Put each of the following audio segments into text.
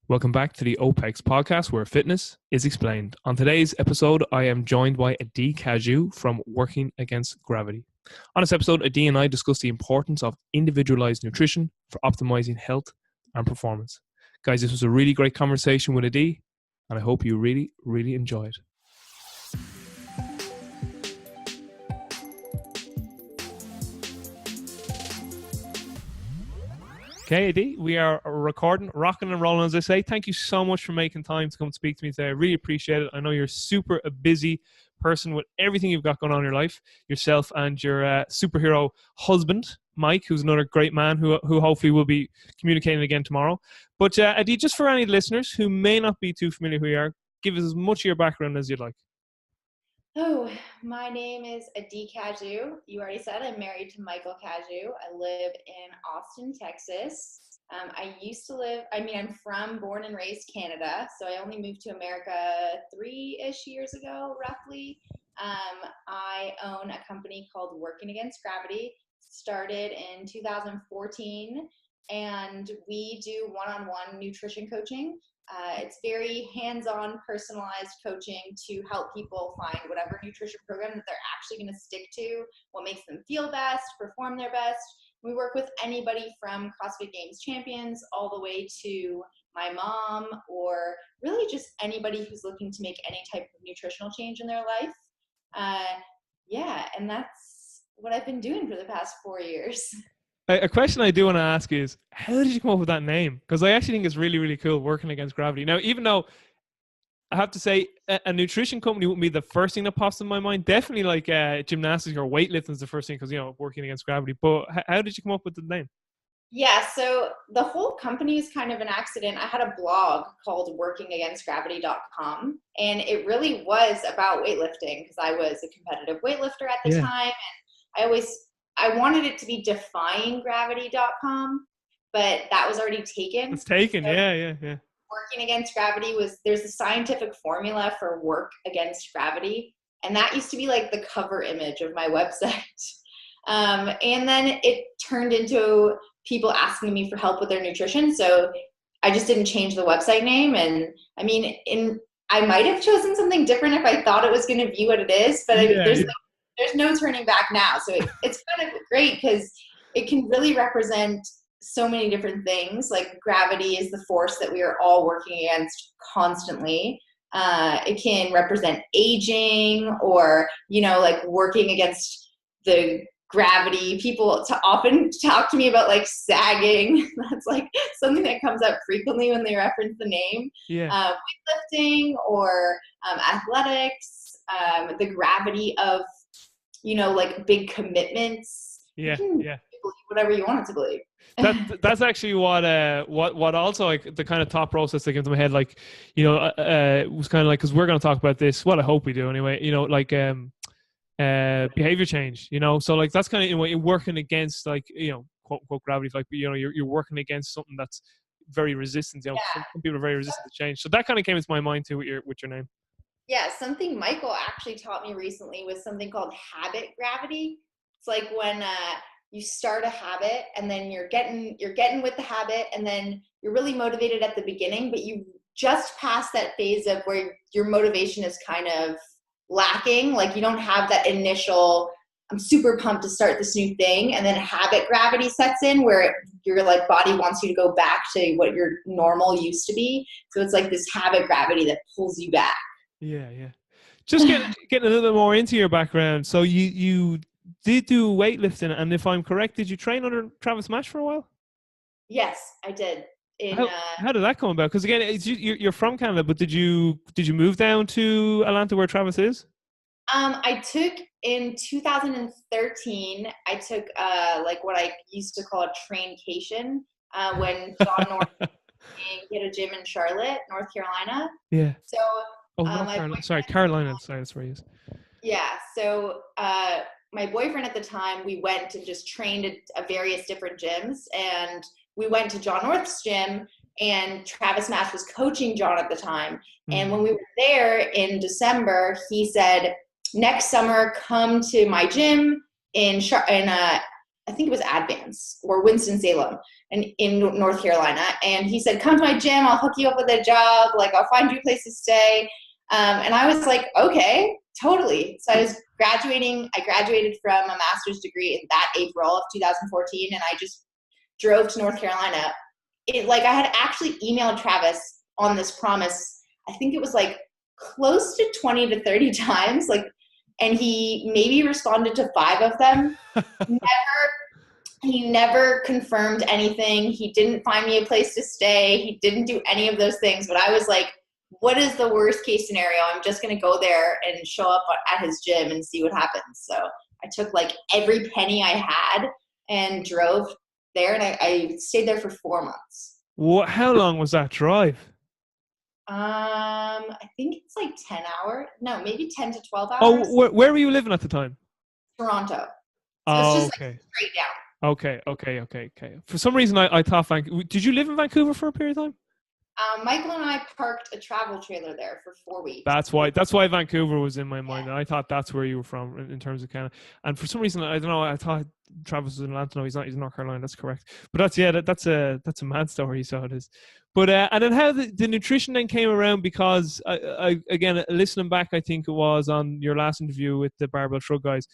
Welcome back to the OPEX podcast where fitness is explained. On today's episode, I am joined by Adee Cazayoux from Working Against Gravity. On this episode, Adee and I discuss the importance of individualized nutrition for optimizing health and performance. Guys, this was a really great conversation with Adee, and I hope you really, really enjoy it. Okay, Adee, we are recording, rocking and rolling, as I say. Thank you so much for making time to come speak to me today. I really appreciate it. I know you're super a busy person with everything you've got going on in your life, yourself and your superhero husband, Mike, who's another great man who hopefully will be communicating again tomorrow. But Adee, just for any listeners who may not be too familiar who you are, give us as much of your background as you'd like. Oh, my name is Adee Cazayoux. You already said I'm married to Michael Cazayoux. I live in Austin, Texas. I'm born and raised Canada, so I only moved to America 3-ish years ago, roughly. I own a company called Working Against Gravity, started in 2014, and we do one-on-one nutrition coaching. It's very hands-on, personalized coaching to help people find whatever nutrition program that they're actually going to stick to, what makes them feel best, perform their best. We work with anybody from CrossFit Games champions all the way to my mom, or really just anybody who's looking to make any type of nutritional change in their life. And that's what I've been doing for the past 4 years. A question I do want to ask is, how did you come up with that name? Because I actually think it's really, really cool, Working Against Gravity. Now, even though I have to say a nutrition company wouldn't be the first thing that pops in my mind, definitely like gymnastics or weightlifting is the first thing because, working against gravity. But how did you come up with the name? Yeah, so the whole company is kind of an accident. I had a blog called workingagainstgravity.com, and it really was about weightlifting because I was a competitive weightlifter at the time, and I wanted it to be defyinggravity.com, but that was already taken. It's taken, so yeah. Working Against Gravity there's a scientific formula for work against gravity, and that used to be like the cover image of my website. And then it turned into people asking me for help with their nutrition, so I just didn't change the website name. And I mean, I might have chosen something different if I thought it was going to be what it is, but there's no turning back now. So it's kind of great because it can really represent so many different things. Like gravity is the force that we are all working against constantly. It can represent aging or, like working against the gravity. People often talk to me about like sagging. That's like something that comes up frequently when they reference the name. Weightlifting or athletics, the gravity of like big commitments. Yeah. Believe whatever you want it to believe. That's actually what also like the kind of thought process that came to my head, like, it was kind of like, because we're going to talk about this, well, I hope we do anyway, behavior change, so like that's kind of in a way you're working against, like, quote unquote gravity, like, you're working against something that's very resistant. Some people are very resistant to change, so that kind of came into my mind too with your name. Yeah, something Michael actually taught me recently was something called habit gravity. It's like when you start a habit and then you're getting with the habit, and then you're really motivated at the beginning, but you just passed that phase of where your motivation is kind of lacking. Like you don't have that initial, I'm super pumped to start this new thing, and then habit gravity sets in where your like body wants you to go back to what your normal used to be. So it's like this habit gravity that pulls you back. Yeah. Just getting a little bit more into your background. So you did do weightlifting, and if I'm correct, did you train under Travis Mash for a while? Yes, I did. How did that come about? Because again, you're from Canada, but did you move down to Atlanta where Travis is? I took in 2013. I took like what I used to call a traincation when John North he had a gym in Charlotte, North Carolina. Yeah. So. Carolina. Sorry, that's where he is. Yeah. So my boyfriend at the time, we went and just trained at various different gyms, and we went to John North's gym, and Travis Mash was coaching John at the time. And when we were there in December, he said, next summer, come to my gym in I think it was Advance or Winston-Salem in North Carolina. And he said, come to my gym. I'll hook you up with a job. Like, I'll find you a place to stay. And I was like, okay, totally. So I graduated from a master's degree in that April of 2014. And I just drove to North Carolina. I had actually emailed Travis on this promise. I think it was like close to 20 to 30 times. And he maybe responded to 5 of them. He never confirmed anything. He didn't find me a place to stay. He didn't do any of those things. But I was like, what is the worst case scenario? I'm just going to go there and show up at his gym and see what happens. So I took like every penny I had and drove there, and I stayed there for 4 months. How long was that drive? I think it's like 10 hours. No, maybe 10 to 12 hours. Oh, where were you living at the time? Toronto. So it's just okay. Straight down. Okay. For some reason, I thought Vancouver. Did you live in Vancouver for a period of time? Michael and I parked a travel trailer there for 4 weeks. That's why Vancouver was in my mind. I thought that's where you were from in terms of Canada. And for some reason, I don't know. I thought Travis was in Atlanta. No, he's not. He's in North Carolina. That's correct. But that's a mad story. So it is. But and then how the nutrition then came around, because I again, listening back, I think it was on your last interview with the Barbell Shrug guys,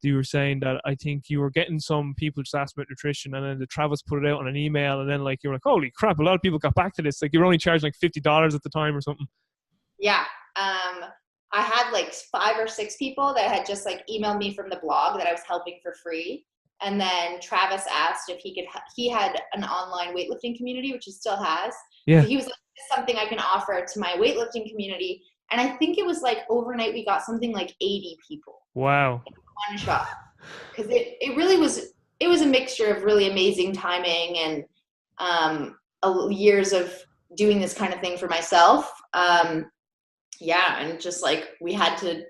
you were saying that I think you were getting some people just asking about nutrition, and then the Travis put it out on an email, and then like you were like, holy crap, a lot of people got back to this. Like you were only charging like $50 at the time or something. Yeah. I had like 5 or 6 people that had just like emailed me from the blog that I was helping for free. And then Travis asked if he had an online weightlifting community, which he still has. Yeah. So he was like, this is something I can offer to my weightlifting community. And I think it was like overnight, we got something like 80 people. Wow. In one shot. Because it really was, it was a mixture of really amazing timing and years of doing this kind of thing for myself. And just like we had to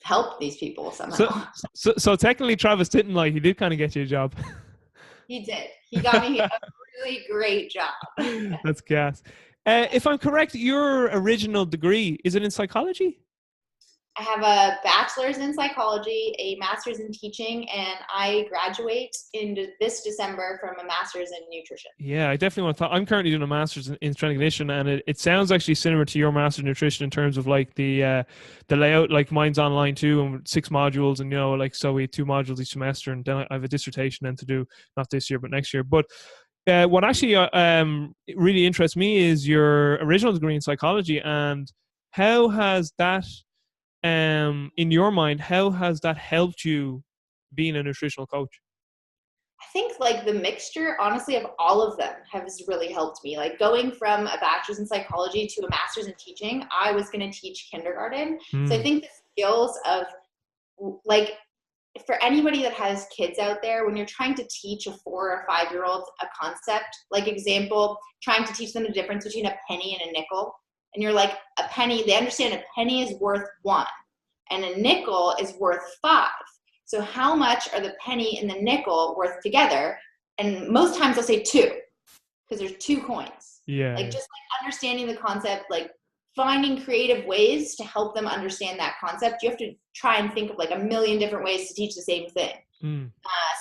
help these people somehow. So technically Travis didn't lie. He did kind of get you a job. He did. He got me a really great job. That's gas. If I'm correct, your original degree, is it in psychology? I have a bachelor's in psychology, a master's in teaching, and I graduate in this December from a master's in nutrition. Yeah, I definitely want to talk. I'm currently doing a master's in strength and conditioning, and it sounds actually similar to your master's in nutrition in terms of like the layout. Like mine's online too, and 6 modules, and so we have 2 modules each semester, and then I have a dissertation then to do, not this year but next year. But what actually really interests me is your original degree in psychology, and how has that, in your mind, how has that helped you being a nutritional coach? I think like the mixture, honestly, of all of them has really helped me. Like going from a bachelor's in psychology to a master's in teaching, I was going to teach kindergarten. So I think the skills of like, for anybody that has kids out there, when you're trying to teach a 4 or 5-year-old a concept, like example, trying to teach them the difference between a penny and a nickel, and you're like, a penny, they understand a penny is worth 1 and a nickel is worth 5. So how much are the penny and the nickel worth together? And most times they'll say 2, because there's 2 coins. Yeah. Like just like understanding the concept, like finding creative ways to help them understand that concept. You have to try and think of like a million different ways to teach the same thing.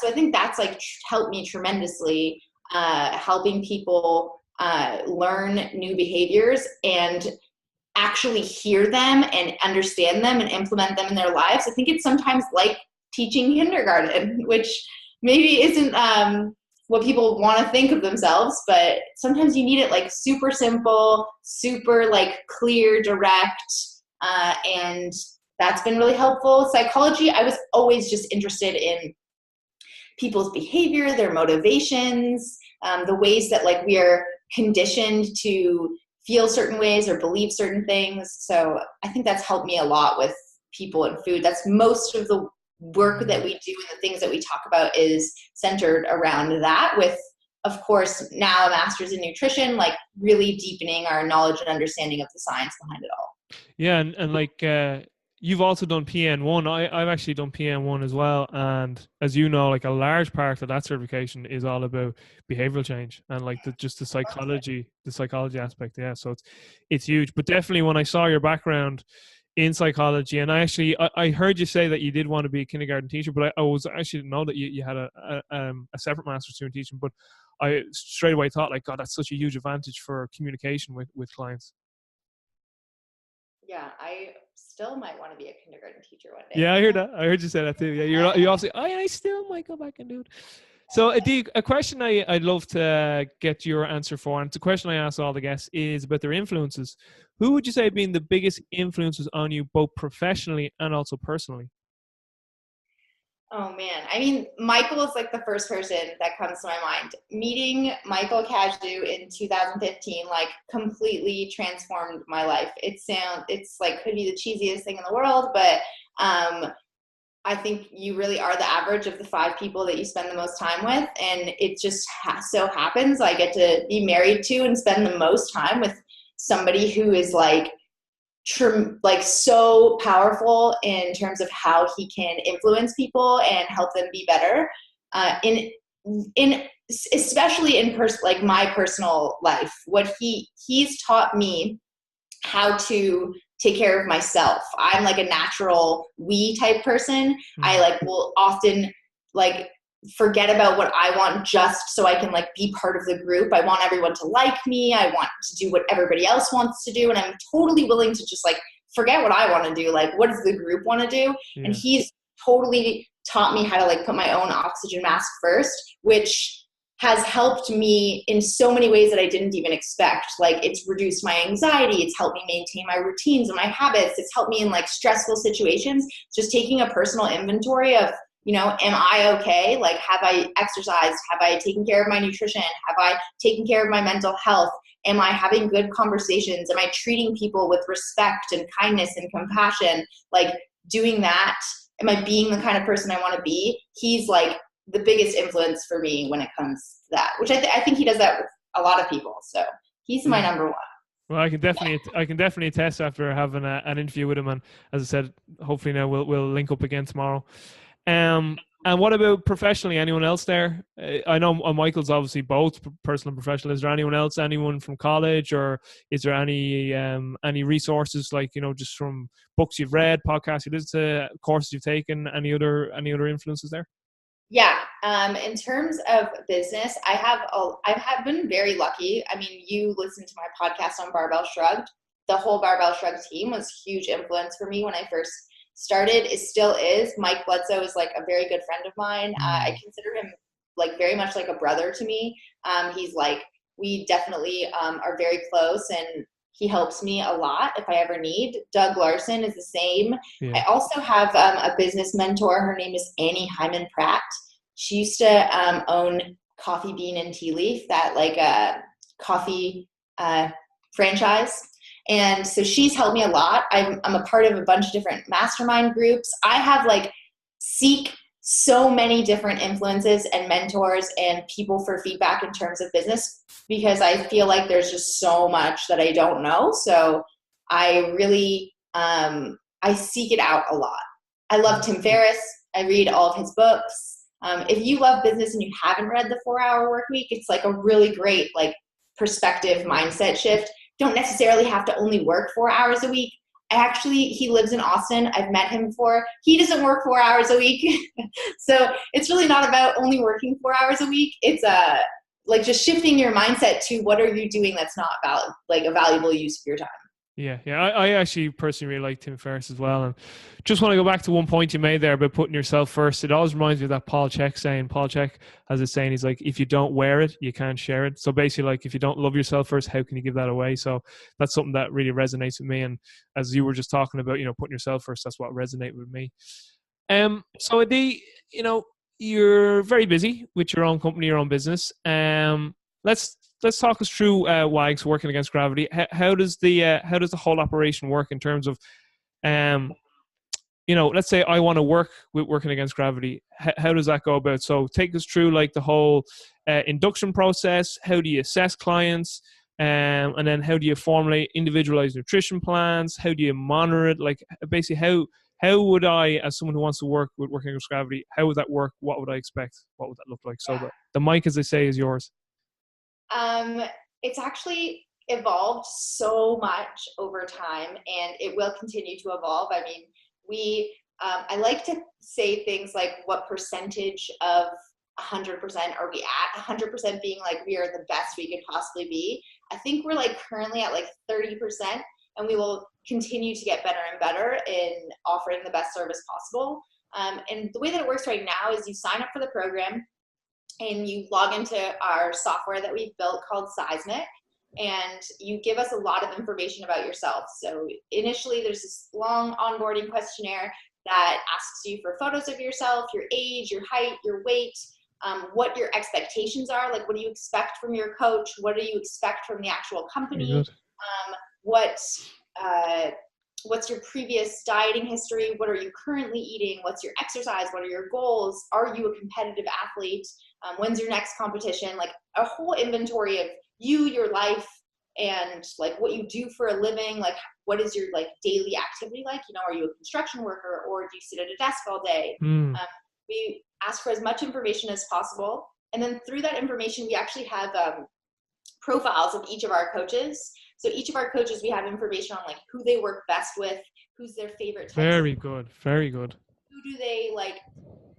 So I think that's like helped me tremendously, helping people learn new behaviors and actually hear them and understand them and implement them in their lives. I think it's sometimes like teaching kindergarten, which maybe isn't what people want to think of themselves, but sometimes you need it like super simple, super like clear, direct, and that's been really helpful. Psychology, I was always just interested in people's behavior, their motivations, the ways that like we are conditioned to feel certain ways or believe certain things. So I think that's helped me a lot with people and food. That's most of the work that we do and the things that we talk about is centered around that, with, of course, now a master's in nutrition, like really deepening our knowledge and understanding of the science behind it all. Yeah, and like you've also done PN1. I've actually done PN1 as well, and as you know, like a large part of that certification is all about behavioral change and like the psychology aspect. Yeah, so it's huge. But definitely when I saw your background in psychology. And I heard you say that you did want to be a kindergarten teacher, but I was actually didn't know that you had a separate master's degree in teaching. But I straight away thought, like, God, that's such a huge advantage for communication with clients. Yeah, I still might want to be a kindergarten teacher one day. Yeah, I heard that. I heard you say that too. Yeah, you also I still might go back and do it. So, Adee, a question I'd love to get your answer for, and it's a question I ask all the guests, is about their influences. Who would you say have been the biggest influences on you, both professionally and also personally? Oh man, I mean, Michael is like the first person that comes to my mind. Meeting Michael Cazayoux in 2015 like completely transformed my life. It's like could be the cheesiest thing in the world, but I think you really are the average of the 5 people that you spend the most time with, and it just so happens I get to be married to and spend the most time with somebody who is like so powerful in terms of how he can influence people and help them be better. In especially in like my personal life, what he's taught me how to take care of myself. I'm like a natural we type person. I like will often like forget about what I want just so I can like be part of the group. I want everyone to like me. I want to do what everybody else wants to do. And I'm totally willing to just like forget what I want to do. Like, what does the group want to do? Yeah. And he's totally taught me how to like put my own oxygen mask first, which has helped me in so many ways that I didn't even expect. Like it's reduced my anxiety. It's helped me maintain my routines and my habits. It's helped me in like stressful situations, just taking a personal inventory of, you know, am I okay? Like, have I exercised? Have I taken care of my nutrition? Have I taken care of my mental health? Am I having good conversations? Am I treating people with respect and kindness and compassion? Like doing that? Am I being the kind of person I want to be? He's like the biggest influence for me when it comes to that, which I think he does that with a lot of people. So he's my number one. Well, I can definitely attest after having an interview with him, and as I said, hopefully now we'll link up again tomorrow. And what about professionally? Anyone else there? I know Michael's obviously both personal and professional. Is there anyone else? Anyone from college, or is there any resources like, you know, just from books you've read, podcasts you listened to, courses you've taken? Any other influences there? Yeah. In terms of business, I've been very lucky. I mean, you listened to my podcast on Barbell Shrugged. The whole Barbell Shrugged team was a huge influence for me when I first started. It still is. Mike Bledsoe is like a very good friend of mine. I consider him like very much like a brother to me. He's like, we definitely are very close, and he helps me a lot if I ever need. Doug Larson is the same. Yeah. I also have a business mentor. Her name is Annie Hyman Pratt. She used to own Coffee Bean and Tea Leaf, that like coffee franchise. And so she's helped me a lot. I'm a part of a bunch of different mastermind groups. I have like seek so many different influences and mentors and people for feedback in terms of business, because I feel like there's just so much that I don't know. So I really, I seek it out a lot. I love Tim Ferriss. I read all of his books. If you love business and you haven't read The 4-Hour Workweek, it's like a really great like perspective mindset shift. Don't necessarily have to only work 4 hours a week. He lives in Austin. I've met him before. He doesn't work 4 hours a week. So it's really not about only working 4 hours a week. It's like just shifting your mindset to what are you doing that's not like a valuable use of your time. Yeah. I actually personally really like Tim Ferriss as well. And just want to go back to one point you made there about putting yourself first. It always reminds me of that Paul Chek saying. Paul Chek has a saying, he's like, if you don't wear it, you can't share it. So basically, like, if you don't love yourself first, how can you give that away? So that's something that really resonates with me. And as you were just talking about, you know, putting yourself first, that's what resonated with me. So Adee, you know, you're very busy with your own company, your own business. Let's talk us through WAG's Working Against Gravity. How does the whole operation work in terms of, you know, let's say I want to work with Working Against Gravity. How does that go about? So take us through like the whole induction process. How do you assess clients? And then how do you formulate individualized nutrition plans? How do you monitor it? Like basically how would I, as someone who wants to work with Working Against Gravity, how would that work? What would I expect? What would that look like? So the mic, as they say, is yours. It's actually evolved so much over time, and it will continue to evolve. I mean, I like to say things like, what percentage of 100% are we at? 100% being like, we are the best we could possibly be. I think we're like currently at like 30%, and we will continue to get better and better in offering the best service possible. And the way that it works right now is you sign up for the program and you log into our software that we've built called Seismic, and you give us a lot of information about yourself. So initially there's this long onboarding questionnaire that asks you for photos of yourself, your age, your height, your weight, what your expectations are, like what do you expect from your coach, what do you expect from the actual company, what's your previous dieting history, what are you currently eating, what's your exercise, what are your goals, are you a competitive athlete, when's your next competition, like a whole inventory of you, your life, and like what you do for a living, like what is your like daily activity like, you know, are you a construction worker or do you sit at a desk all day? We ask for as much information as possible, and then through that information we actually have profiles of each of our coaches. So each of our coaches, we have information on like who they work best with, who's their favorite types. Very good. Who do they like?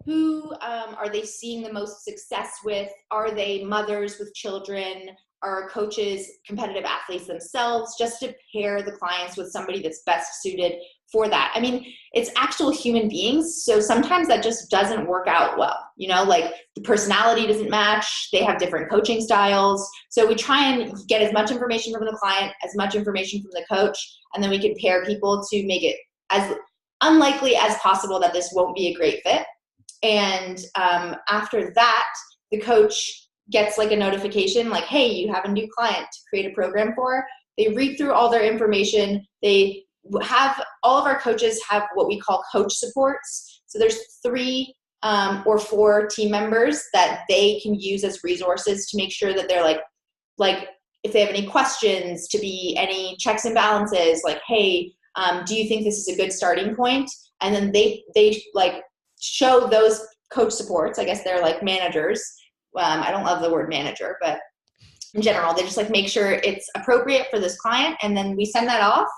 Who are they seeing the most success with? Are they mothers with children? Are coaches competitive athletes themselves? Just to pair the clients with somebody that's best suited for that. I mean, it's actual human beings, so sometimes that just doesn't work out well. You know, like the personality doesn't match, they have different coaching styles. So we try and get as much information from the client, as much information from the coach, and then we can pair people to make it as unlikely as possible that this won't be a great fit. And after that, the coach gets like a notification like, hey, you have a new client to create a program for. They read through all their information. They have, all of our coaches have what we call coach supports. So there's 3 or 4 team members that they can use as resources to make sure that they're like if they have any questions, to be any checks and balances, like, hey, do you think this is a good starting point? And then they like show those coach supports. I guess they're like managers. I don't love the word manager, but in general, they just like make sure it's appropriate for this client. And then we send that off.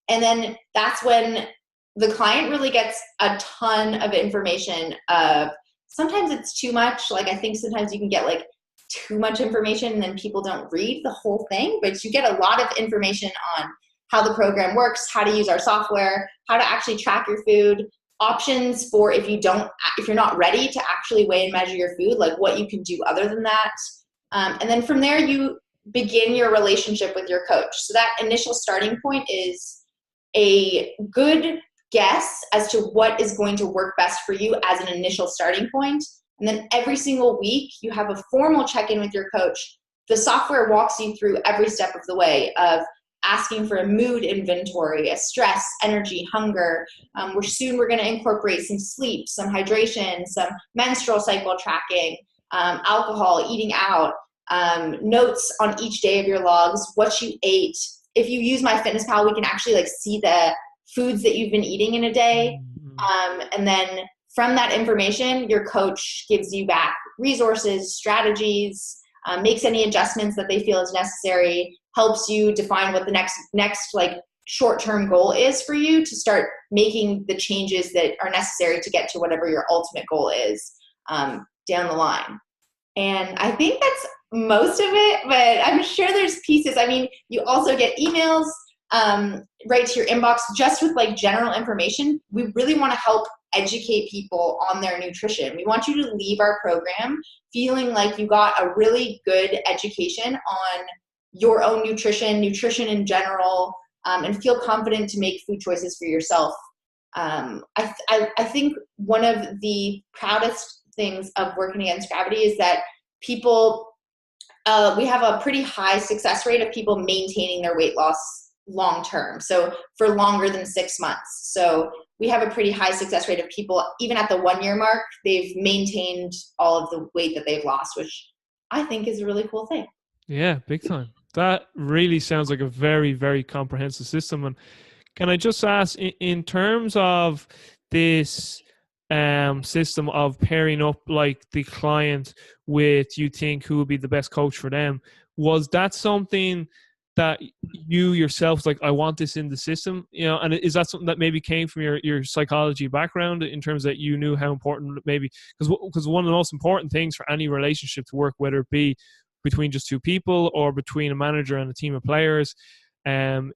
And then that's when the client really gets a ton of information. Sometimes it's too much. Like I think sometimes you can get like too much information and then people don't read the whole thing, but you get a lot of information on how the program works, how to use our software, how to actually track your food, options for if you're not ready to actually weigh and measure your food, like what you can do other than that. And then from there, you begin your relationship with your coach. So that initial starting point is a good guess as to what is going to work best for you as an initial starting point. And then every single week, you have a formal check-in with your coach. The software walks you through every step of the way of asking for a mood inventory, a stress, energy, hunger. We're going to incorporate some sleep, some hydration, some menstrual cycle tracking, alcohol, eating out, notes on each day of your logs, what you ate. If you use MyFitnessPal, we can actually like see the foods that you've been eating in a day. And then from that information, your coach gives you back resources, strategies, makes any adjustments that they feel is necessary, helps you define what the next like short-term goal is for you to start making the changes that are necessary to get to whatever your ultimate goal is down the line. And I think that's most of it, but I'm sure there's pieces. I mean, you also get emails right to your inbox just with like general information. We really want to help educate people on their nutrition. We want you to leave our program feeling like you got a really good education on your own nutrition in general, and feel confident to make food choices for yourself. I think one of the proudest things of working against gravity is that people, we have a pretty high success rate of people maintaining their weight loss long term. So for longer than 6 months. So we have a pretty high success rate of people, even at the 1-year mark, they've maintained all of the weight that they've lost, which I think is a really cool thing. Yeah, big time. That really sounds like a very, very comprehensive system. And can I just ask, in terms of this system of pairing up like the client with you think who would be the best coach for them, was that something that you yourself, like, I want this in the system, you know? And is that something that maybe came from your psychology background, in terms that you knew how important, maybe, because one of the most important things for any relationship to work, whether it be between just two people or between a manager and a team of players,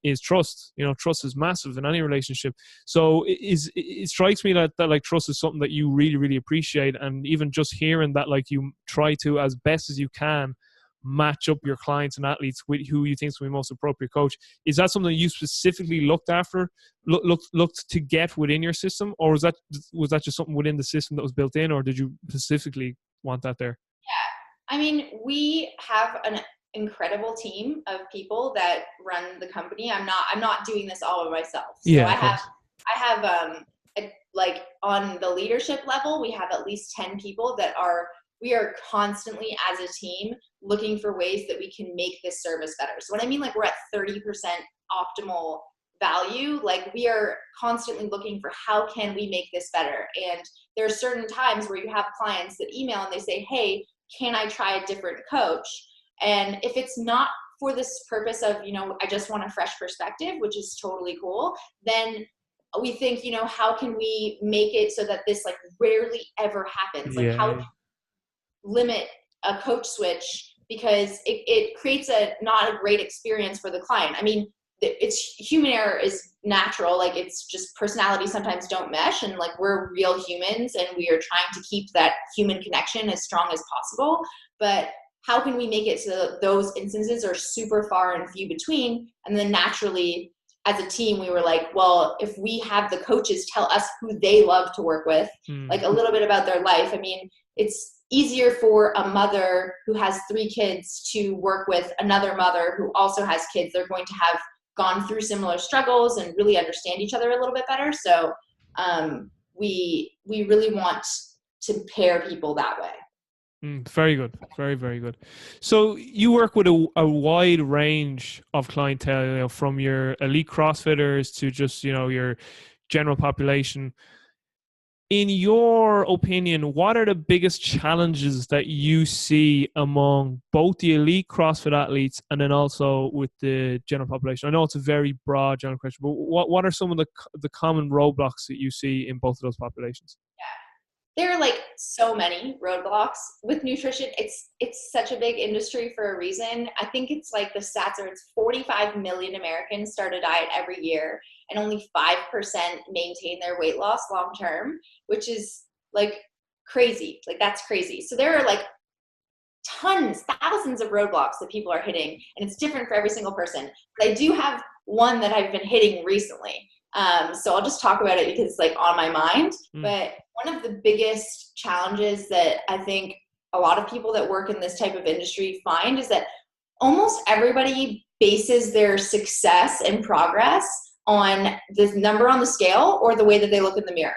is trust. You know, trust is massive in any relationship. So it strikes me that like trust is something that you really, really appreciate. And even just hearing that, like, you try to, as best as you can, match up your clients and athletes with who you think is the most appropriate coach. Is that something you specifically looked to get within your system, or was that just something within the system that was built in, or did you specifically want that there? Yeah, I mean, we have an incredible team of people that run the company. I'm not doing this all by myself. So Yeah, I have like, on the leadership level, we have at least 10 people that we are constantly, as a team, looking for ways that we can make this service better. So when I mean, like, we're at 30% optimal value, like, we are constantly looking for how can we make this better. And there are certain times where you have clients that email and they say, hey, can I try a different coach? And if it's not for this purpose of, you know, I just want a fresh perspective, which is totally cool, then we think, you know, how can we make it so that this, like, rarely ever happens? Like, how limit a coach switch, because it creates not a great experience for the client. I mean, it's human error is natural. Like, it's just personalities sometimes don't mesh, and, like, we're real humans and we are trying to keep that human connection as strong as possible. But how can we make it so that those instances are super far and few between? And then naturally, as a team, we were like, well, if we have the coaches tell us who they love to work with, like, a little bit about their life. I mean, it's easier for a mother who has 3 kids to work with another mother who also has kids. They're going to have gone through similar struggles and really understand each other a little bit better. So we really want to pair people that way. Very good. Very, very good. So you work with a wide range of clientele, you know, from your elite CrossFitters to just, you know, your general population. In your opinion, what are the biggest challenges that you see among both the elite CrossFit athletes and then also with the general population? I know it's a very broad general question, but what are some of the common roadblocks that you see in both of those populations? There are, like, so many roadblocks with nutrition. It's such a big industry for a reason. I think it's, like, the stats are, it's 45 million Americans start a diet every year, and only 5% maintain their weight loss long term, which is, like, crazy. Like, that's crazy. So there are, like, thousands of roadblocks that people are hitting, and it's different for every single person. But I do have one that I've been hitting recently. So I'll just talk about it because it's, like, on my mind. But one of the biggest challenges that I think a lot of people that work in this type of industry find is that almost everybody bases their success and progress on the number on the scale or the way that they look in the mirror.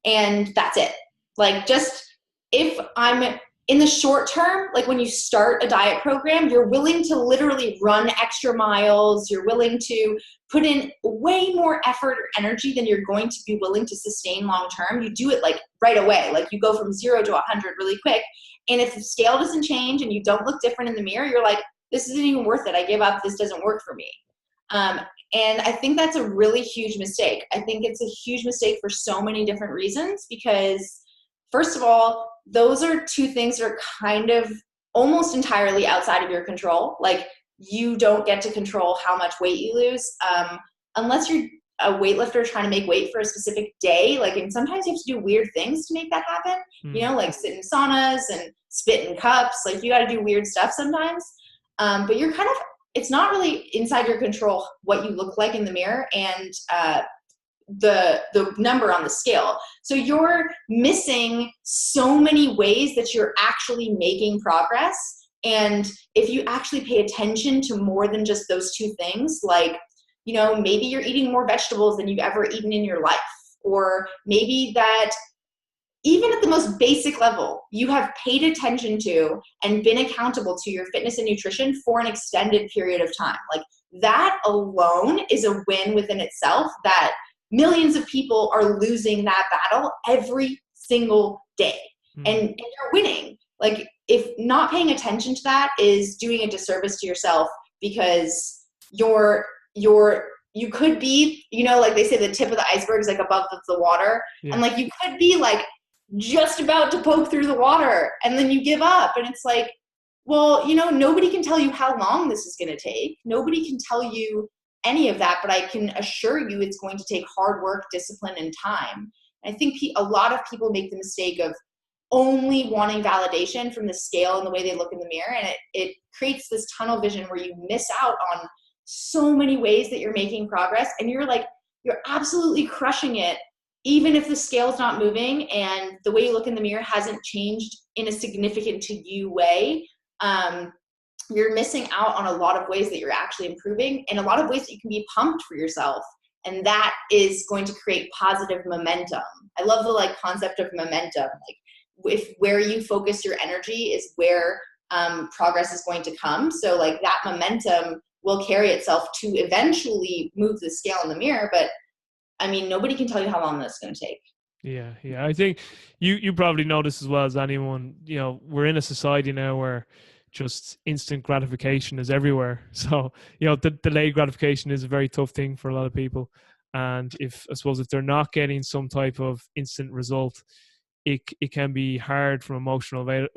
And that's it. Like, just, if I'm in the short term, like, when you start a diet program, you're willing to literally run extra miles. You're willing to put in way more effort or energy than you're going to be willing to sustain long term. You do it, like, right away. Like, you go from 0 to 100 really quick. And if the scale doesn't change and you don't look different in the mirror, you're like, this isn't even worth it. I give up. This doesn't work for me. And I think that's a really huge mistake. I think it's a huge mistake for so many different reasons, because, first of all, those are 2 things that are kind of almost entirely outside of your control. Like, you don't get to control how much weight you lose, unless you're a weightlifter trying to make weight for a specific day. Like, and sometimes you have to do weird things to make that happen, you know, like sit in saunas and spit in cups. Like, you got to do weird stuff sometimes. But you're kind of, it's not really inside your control what you look like in the mirror and the number on the scale. So you're missing so many ways that you're actually making progress. And if you actually pay attention to more than just those 2 things, like, you know, maybe you're eating more vegetables than you've ever eaten in your life, or maybe that even at the most basic level, you have paid attention to and been accountable to your fitness and nutrition for an extended period of time. Like, that alone is a win within itself, that millions of people are losing that battle every single day. And you're winning. Like, if not paying attention to that is doing a disservice to yourself, because you could be, like they say, the tip of the iceberg is like above the water. Yeah. And like, you could be like just about to poke through the water and then you give up. And it's like, well, nobody can tell you how long this is going to take. Nobody can tell you any of that, but I can assure you it's going to take hard work, discipline, and time. And I think a lot of people make the mistake of only wanting validation from the scale and the way they look in the mirror. And it creates this tunnel vision where you miss out on so many ways that you're making progress. And you're absolutely crushing it, even if the scale's not moving and the way you look in the mirror hasn't changed in a significant to you way. You're missing out on a lot of ways that you're actually improving and a lot of ways that you can be pumped for yourself. And that is going to create positive momentum. I love the concept of momentum. If where you focus your energy is where progress is going to come. So that momentum will carry itself to eventually move the scale in the mirror. But I mean, nobody can tell you how long that's going to take. Yeah. I think you probably know this as well as anyone. We're in a society now where just instant gratification is everywhere. So, delayed gratification is a very tough thing for a lot of people. And if they're not getting some type of instant result, it can be hard from motivational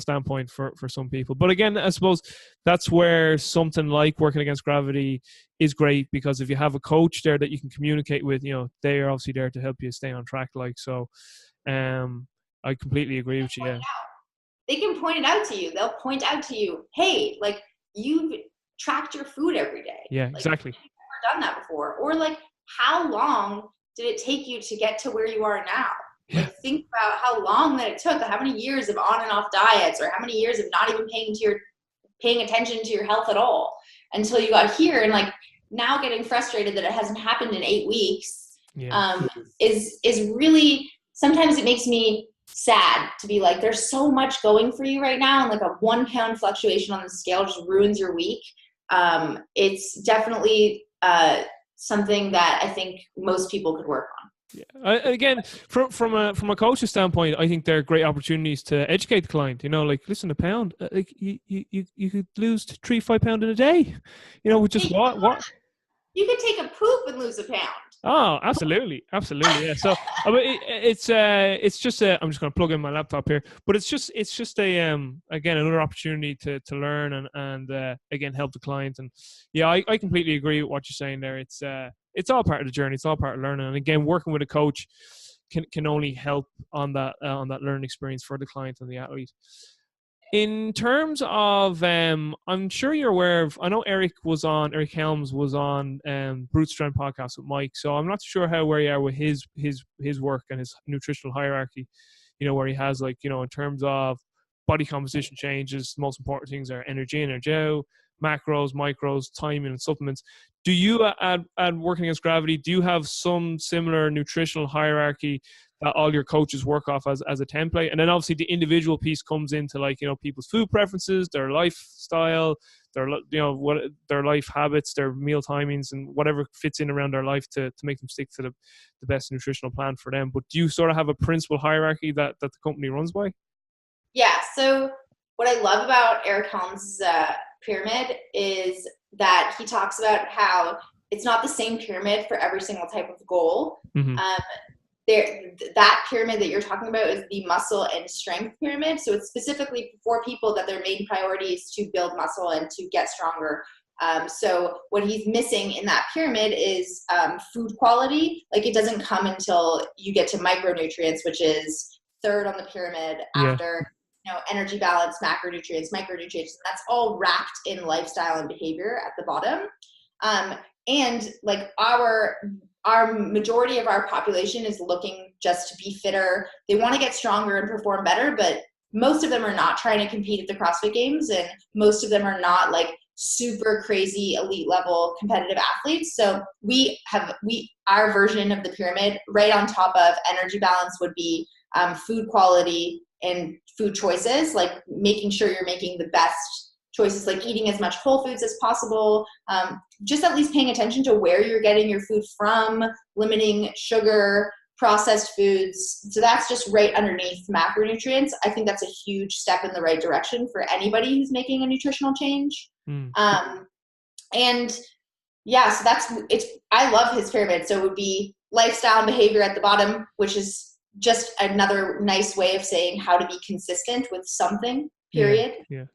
standpoint for some people. But again, I suppose that's where something like working against gravity is great, because if you have a coach there that you can communicate with, they are obviously there to help you stay on track. I completely agree with you. Yeah. They can point it out to you. They'll point out to you, hey, you've tracked your food every day. Yeah, exactly. You've never done that before. Or how long did it take you to get to where you are now? Yeah. Think about how long that it took, how many years of on and off diets, or how many years of not even paying attention to your health at all until you got here. And now getting frustrated that it hasn't happened in 8 weeks is really, sometimes it makes me sad to be there's so much going for you right now, and a 1 pound fluctuation on the scale just ruins your week. It's definitely something that I think most people could work on. Yeah. Again, from a coach's standpoint, I think they're great opportunities to educate the client. Listen, a pound, you could lose 3-5 pounds in a day. With just what you could take a poop and lose a pound. Oh, absolutely. Yeah. So it's just I'm just going to plug in my laptop here, but it's just again, another opportunity to learn and again, help the client. And yeah, I completely agree with what you're saying there. It's all part of the journey. It's all part of learning. And again, working with a coach can only help on that learning experience for the client and the athlete. In terms of, I'm sure you're aware of, I know Eric Helms was on Brute Strength podcast with Mike. So I'm not sure where you are with his work and his nutritional hierarchy, where he has in terms of body composition changes, the most important things are energy, macros, micros, timing, and supplements. Do you, at Working Against Gravity, do you have some similar nutritional hierarchy that all your coaches work off as a template? And then obviously the individual piece comes into people's food preferences, their lifestyle, their life habits, their meal timings, and whatever fits in around their life to make them stick to the best nutritional plan for them. But do you sort of have a principal hierarchy that the company runs by? Yeah. So what I love about Eric Helms' pyramid is that he talks about how it's not the same pyramid for every single type of goal. Mm-hmm. That pyramid that you're talking about is the muscle and strength pyramid. So it's specifically for people that their main priority is to build muscle and to get stronger. So what he's missing in that pyramid is food quality. It doesn't come until you get to micronutrients, which is third on the pyramid after energy balance, macronutrients, micronutrients. And that's all wrapped in lifestyle and behavior at the bottom. And our majority of our population is looking just to be fitter. They want to get stronger and perform better, but most of them are not trying to compete at the CrossFit Games, and most of them are not super crazy elite level competitive athletes. So our version of the pyramid, right on top of energy balance, would be food quality and food choices, making sure you're making the best choices, eating as much whole foods as possible, just at least paying attention to where you're getting your food from, limiting sugar, processed foods. So that's just right underneath macronutrients. I think that's a huge step in the right direction for anybody who's making a nutritional change. Mm. And yeah, so I love his pyramid. So it would be lifestyle and behavior at the bottom, which is just another nice way of saying how to be consistent with something, Yeah. period. Yeah.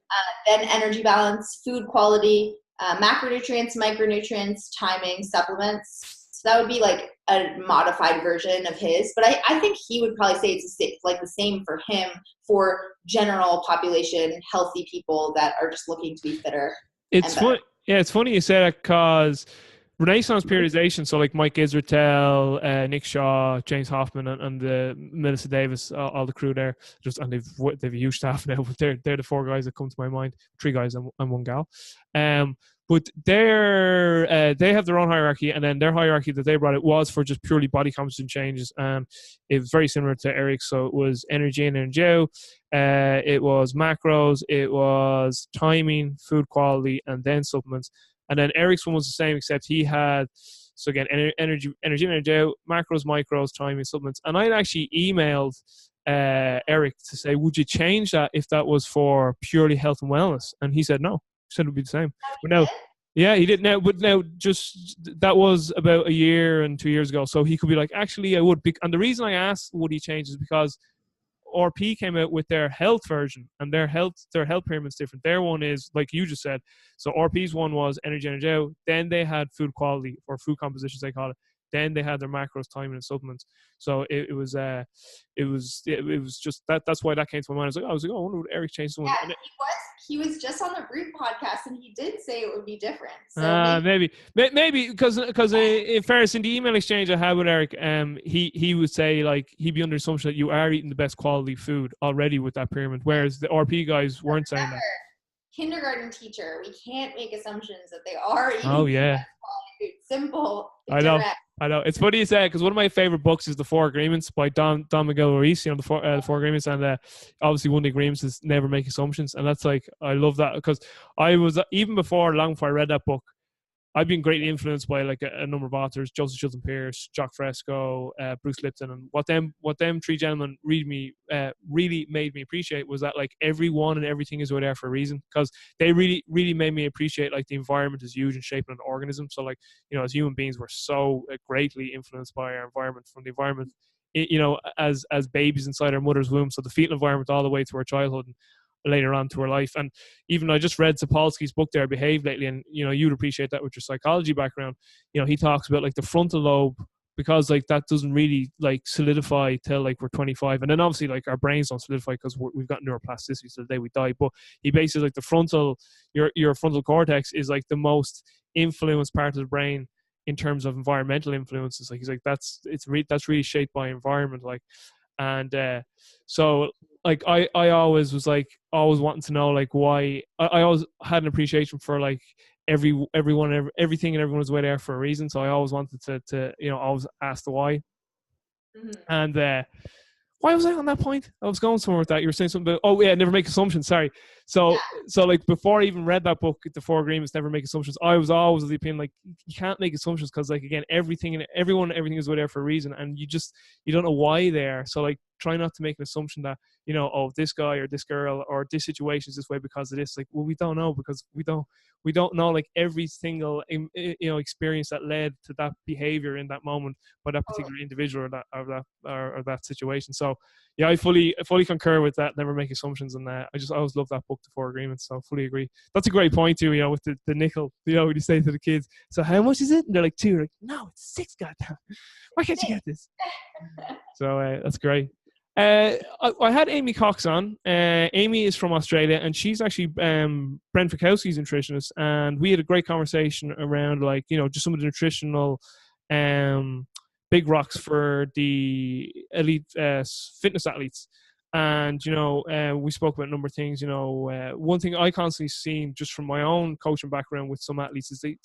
Then energy balance, food quality, macronutrients, micronutrients, timing, supplements. So that would be like a modified version of his. But I think he would probably say it's like the same for him for general population, healthy people that are just looking to be fitter and It's better. fun. Yeah, it's funny you say that because Renaissance periodization, so like Mike Israetel, Nick Shaw, James Hoffman, and the Melissa Davis, all the crew there, and they've a huge staff now, but they're the four guys that come to my mind, three guys and one gal. But they have their own hierarchy, and then their hierarchy that they brought it was for just purely body composition changes. It was very similar to Eric's, so it was energy and energy, it was macros, it was timing, food quality, and then supplements. And then Eric's one was the same, except he had, so again, energy, macros, micros, timing, supplements. And I'd actually emailed Eric to say, would you change that if that was for purely health and wellness? And he said no. He said it would be the same. But now, yeah, he did now. But now, just that was about a year and 2 years ago. So he could be like, actually, I would. And the reason I asked would he change is because RP came out with their health version, and their health pyramid's different. Their one is like you just said. So RP's one was energy, then they had food quality or food compositions they call it. Then they had their macros, timing, and supplements. So it was just that. That's why that came to my mind. I was like, oh, I wonder what Eric changed the one. Yeah, he was just on the Root podcast, and he did say it would be different. So maybe because in fairness, in the email exchange I had with Eric, he would say like he'd be under the assumption that you are eating the best quality food already with that pyramid, whereas the RP guys weren't saying that. Kindergarten teacher, we can't make assumptions that they are eating the best quality food. Simple. Direct. I know. It's funny you say it because one of my favorite books is The Four Agreements by Don Miguel Ruiz. The Four Agreements, and obviously one of the agreements is never make assumptions, and that's like I love that because I was long before I read that book, I've been greatly influenced by like a number of authors: Joseph Chilton Pierce, Jacques Fresco, Bruce Lipton, and what them three gentlemen really made me appreciate was that like everyone and everything is there for a reason, because they really made me appreciate like the environment is huge in shaping an organism. So like, you know, as human beings, we're so greatly influenced by our environment, from the environment, you know, as babies inside our mother's womb. So the fetal environment all the way to our childhood and later on to her life. And even I just read Sapolsky's book there, Behave, lately, and you know, you'd appreciate that with your psychology background. You know, he talks about like the frontal lobe, because like that doesn't really like solidify till like we're 25, and then obviously like our brains don't solidify because we've got neuroplasticity till the day we die. But he basically like the frontal, your frontal cortex is like the most influenced part of the brain in terms of environmental influences. Like he's like that's really shaped by environment, like. And so like I always was like always wanting to know like why. I always had an appreciation for like everything and everyone's way there for a reason. So I always wanted to you know, always ask the why. Mm-hmm. And why was I on that point? I was going somewhere with that. You were saying something about, oh yeah, never make assumptions. Sorry. So like before I even read that book, The Four Agreements, Never Make Assumptions, I was always of the opinion like you can't make assumptions, because like again, everything is there for a reason, and you don't know why they're. So like try not to make an assumption that, you know, oh, this guy or this girl or this situation is this way because of this. Like, well, we don't know, because we don't know like every single, you know, experience that led to that behavior in that moment by that particular individual or that situation. So yeah, I fully concur with that. Never make assumptions, and I always love that book, The Four Agreements. So fully agree. That's a great point too. You know, with the nickel. You know, when you say to the kids, so how much is it? And they're like 2. Like, no, it's 6. Goddamn, why can't you get this? So that's great. I had Amy Cox on. Amy is from Australia, and she's actually Brent Fikowski's nutritionist, and we had a great conversation around like, you know, just some of the nutritional big rocks for the elite fitness athletes. And you know, we spoke about a number of things. You know, one thing I constantly seen just from my own coaching background with some athletes is they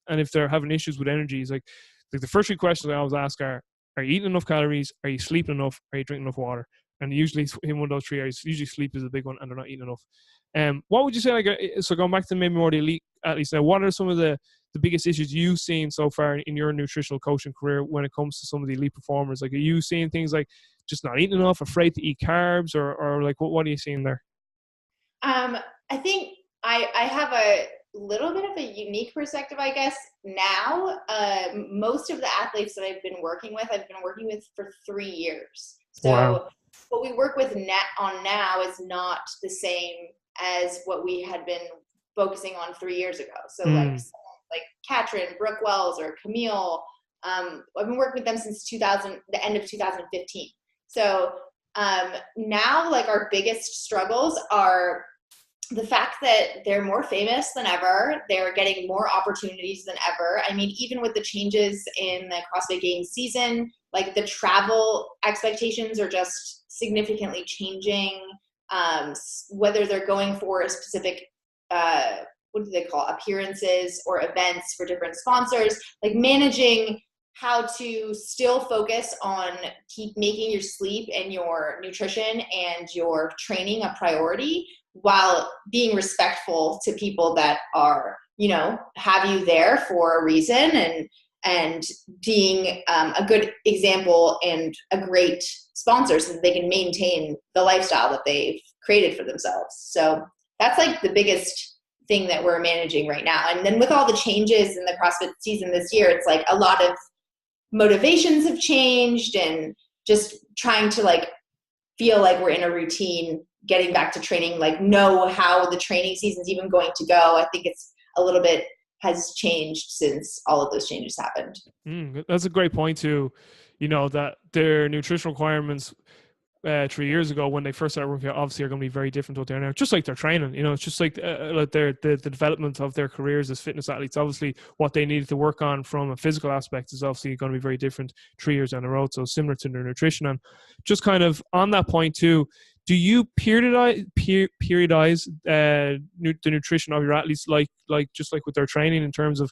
and if they're having issues with energy, is like the first 3 questions I always ask are you eating enough calories? Are you sleeping enough? Are you drinking enough water? And usually in one of those 3 areas, usually sleep is a big one, and they're not eating enough. What would you say, like, so going back to maybe more the elite athletes now, what are some of the biggest issues you've seen so far in your nutritional coaching career when it comes to some of the elite performers? Like, are you seeing things like just not eating enough, afraid to eat carbs, or like what are you seeing there? I think I have a little bit of a unique perspective, I guess. Now, most of the athletes that I've been working with for 3 years. Wow. So what we work with on now is not the same as what we had been focusing on 3 years ago. So like Katrin, Brooke Wells, or Camille, I've been working with them since the end of 2015. So now, like, our biggest struggles are the fact that they're more famous than ever. They're getting more opportunities than ever. I mean, even with the changes in the CrossFit Games season, like, the travel expectations are just significantly changing. Whether they're going for a specific, what do they call, appearances or events for different sponsors, like managing how to still focus on keep making your sleep and your nutrition and your training a priority, while being respectful to people that are, have you there for a reason, and being a good example and a great sponsor so that they can maintain the lifestyle that they've created for themselves. So that's like the biggest thing that we're managing right now. And then with all the changes in the CrossFit season this year, it's like a lot of motivations have changed, and just trying to like feel like we're in a routine, getting back to training, like know how the training season's even going to go. I think it's a little bit has changed since all of those changes happened. That's a great point too. That their nutritional requirements 3 years ago, when they first started working out, obviously are going to be very different to what they are now. Just like their training, it's just like the development of their careers as fitness athletes. Obviously, what they needed to work on from a physical aspect is obviously going to be very different 3 years down the road. So similar to their nutrition. And just kind of on that point too, do you periodize the nutrition of your athletes, like just like with their training, in terms of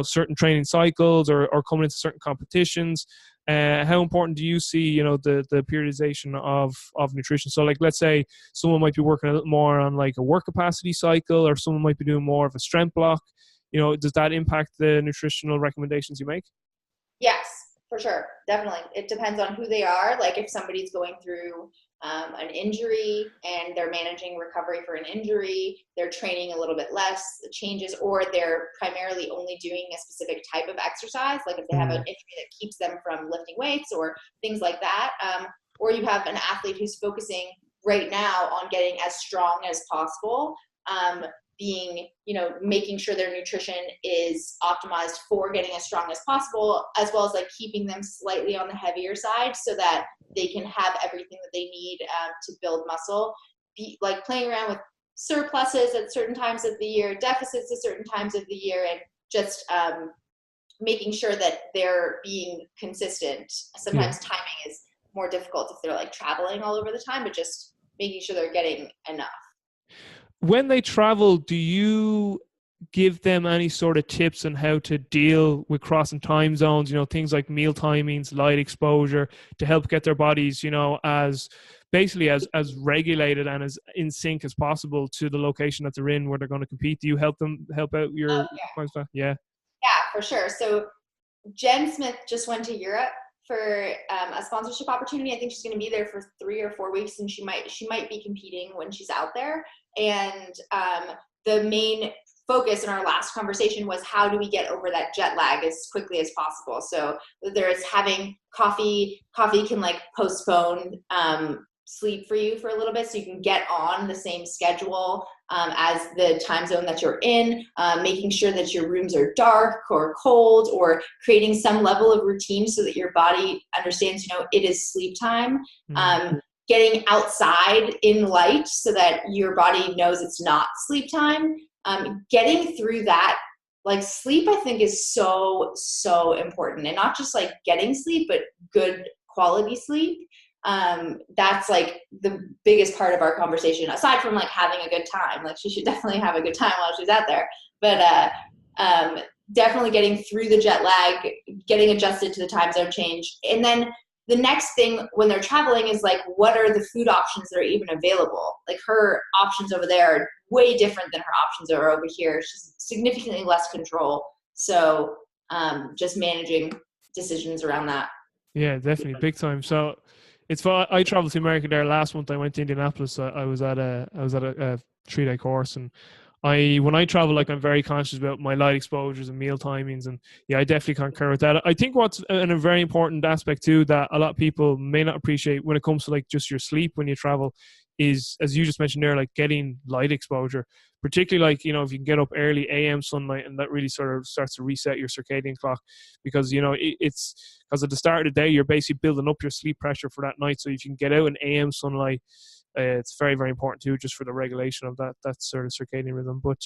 certain training cycles or coming into certain competitions? How important do you see, the periodization of nutrition? So, like, let's say someone might be working a little more on like a work capacity cycle, or someone might be doing more of a strength block. Does that impact the nutritional recommendations you make? Yes, for sure. Definitely. It depends on who they are. Like, if somebody's going through an injury and they're managing recovery for an injury, they're training a little bit less, changes, or they're primarily only doing a specific type of exercise, like if they have an injury that keeps them from lifting weights or things like that. Or you have an athlete who's focusing right now on getting as strong as possible, making sure their nutrition is optimized for getting as strong as possible, as well as like keeping them slightly on the heavier side so that they can have everything that they need to build muscle. Like playing around with surpluses at certain times of the year, deficits at certain times of the year, and just making sure that they're being consistent. Sometimes timing is more difficult if they're like traveling all over the time, but just making sure they're getting enough. When they travel, do you give them any sort of tips on how to deal with crossing time zones, things like meal timings, light exposure, to help get their bodies, as basically as regulated and as in sync as possible to the location that they're in where they're going to compete? Do you help out your Yeah, for sure. So Jen Smith just went to Europe for a sponsorship opportunity. I think she's going to be there for 3 or 4 weeks, and she might be competing when she's out there. And the main focus in our last conversation was, how do we get over that jet lag as quickly as possible? So whether it's having coffee can like postpone sleep for you for a little bit, so you can get on the same schedule as the time zone that you're in, making sure that your rooms are dark or cold, or creating some level of routine so that your body understands, it is sleep time. Getting outside in light so that your body knows it's not sleep time. Getting through that, like, sleep, I think, is so, so important. And not just like getting sleep, but good quality sleep. That's like the biggest part of our conversation, aside from like having a good time. Like, she should definitely have a good time while she's out there. But definitely getting through the jet lag, getting adjusted to the time zone change. And then the next thing when they're traveling is like, what are the food options that are even available? Like, her options over there are way different than her options are over here. She's significantly less control. So just managing decisions around that. Yeah, definitely. Big time. So it's fun. I traveled to America there last month. I went to Indianapolis. I was at a 3-day course, and when I travel, like, I'm very conscious about my light exposures and meal timings, and yeah, I definitely concur with that. I think what's a very important aspect too that a lot of people may not appreciate when it comes to like just your sleep when you travel is, as you just mentioned there, like getting light exposure, particularly like, you know, if you can get up early AM sunlight, and that really sort of starts to reset your circadian clock, because, you know, it's because at the start of the day you're basically building up your sleep pressure for that night. So if you can get out in AM sunlight, it's very, very important too, just for the regulation of that sort of circadian rhythm. But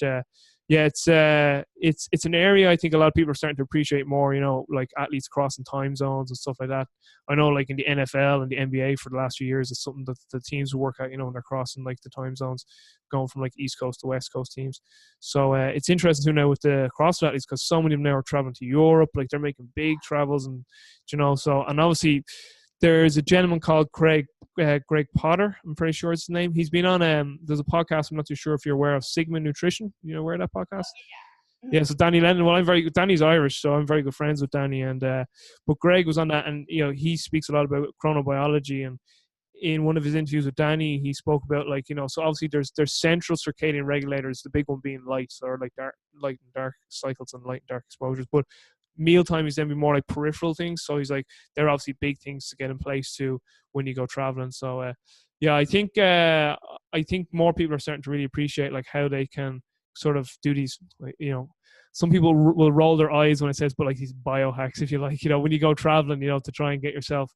yeah, it's an area I think a lot of people are starting to appreciate more. You know, like athletes crossing time zones and stuff like that. I know, like in the NFL and the NBA for the last few years, it's something that the teams will work out. You know, when they're crossing like the time zones, going from like East Coast to West Coast teams. So it's interesting too now with the CrossFit athletes, because so many of them now are traveling to Europe. Like they're making big travels, and you know, so, and obviously there's a gentleman called Greg Potter. I'm pretty sure it's his name. He's been on there's a podcast. I'm not too sure if you're aware of, Sigma Nutrition. You know, aware of that podcast? Mm-hmm. Yeah. So Danny Lennon. Well, Danny's Irish, so I'm very good friends with Danny. And but Greg was on that, and you know, he speaks a lot about chronobiology. And in one of his interviews with Danny, he spoke about, like, you know, so obviously there's central circadian regulators, the big one being light, or like light and dark cycles and light and dark exposures. But mealtime is then be more like peripheral things. So he's like, they're obviously big things to get in place too when you go traveling. So yeah, I think more people are starting to really appreciate like how they can sort of do these, like, you know, some people will roll their eyes when it says, but like these biohacks, if you like, you know, when you go traveling, you know, to try and get yourself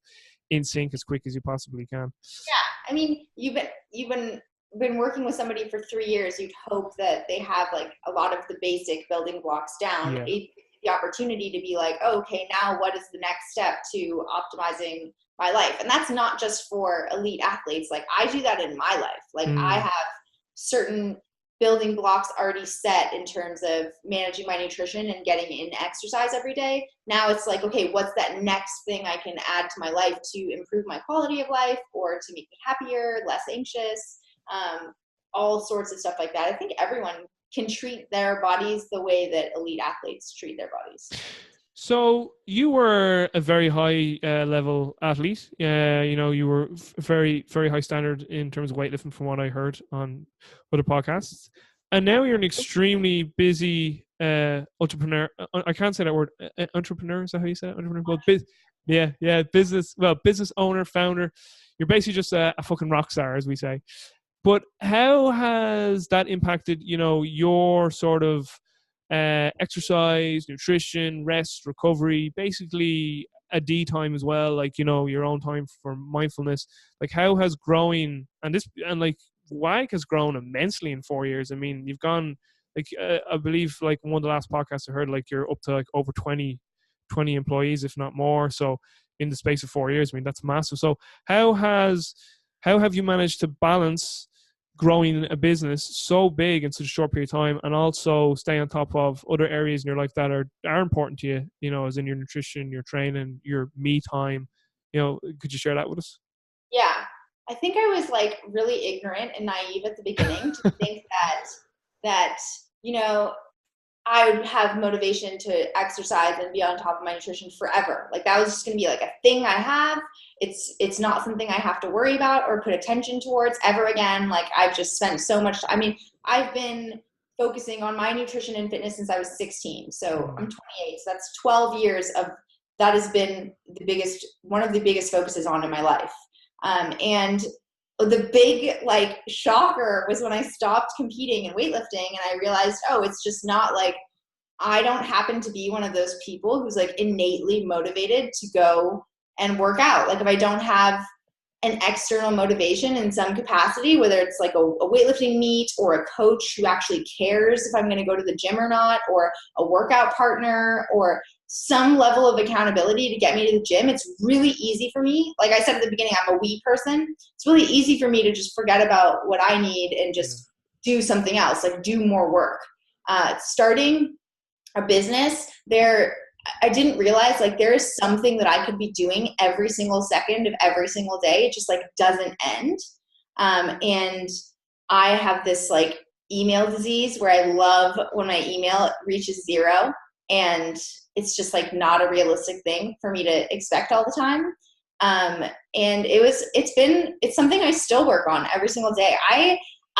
in sync as quick as you possibly can. Yeah, I mean, you've been working with somebody for 3 years. You'd hope that they have like a lot of the basic building blocks down. Yeah. The opportunity to be like, oh, okay, now what is the next step to optimizing my life? And that's not just for elite athletes. Like I do that in my life. Like I have certain building blocks already set in terms of managing my nutrition and getting in exercise every day. Now it's like, okay, what's that next thing I can add to my life to improve my quality of life or to make me happier, less anxious, all sorts of stuff like that. I think everyone can treat their bodies the way that elite athletes treat their bodies. So you were a very high level athlete. You know, you were very, very high standard in terms of weightlifting, from what I heard on other podcasts. And now you're an extremely busy entrepreneur. I can't say that word. Entrepreneur, is that how you say it? Entrepreneur. Well, business owner, founder. You're basically just a fucking rock star, as we say. But how has that impacted, you know, your sort of exercise, nutrition, rest, recovery, basically Adee time as well, like, you know, your own time for mindfulness? Like, how has growing, and like WAG has grown immensely in 4 years. I mean, you've gone, like, I believe, like, one of the last podcasts I heard, like, you're up to like over 20 employees, if not more. So in the space of 4 years, I mean, that's massive. So how have you managed to balance growing a business so big in such a short period of time, and also stay on top of other areas in your life that are important to you, you know, as in your nutrition, your training, your me time? You know, could you share that with us? Yeah, I think I was like really ignorant and naive at the beginning to think that you know, I would have motivation to exercise and be on top of my nutrition forever. Like that was just going to be like a thing I have. It's not something I have to worry about or put attention towards ever again. Like I've just spent so much. I mean, I've been focusing on my nutrition and fitness since I was 16. So I'm 28. So that's 12 years of that has been one of the biggest focuses on in my life. And the big like shocker was when I stopped competing in weightlifting and I realized, oh, it's just not like, I don't happen to be one of those people who's like innately motivated to go and work out. Like if I don't have an external motivation in some capacity, whether it's like a weightlifting meet or a coach who actually cares if I'm going to go to the gym or not, or a workout partner or some level of accountability to get me to the gym, it's really easy for me. Like I said at the beginning, I'm a we person. It's really easy for me to just forget about what I need and just do something else, like do more work. Starting a business, I didn't realize like there is something that I could be doing every single second of every single day. It just like doesn't end. And I have this like email disease where I love when my email reaches 0, and it's just like not a realistic thing for me to expect all the time. And it's something I still work on every single day.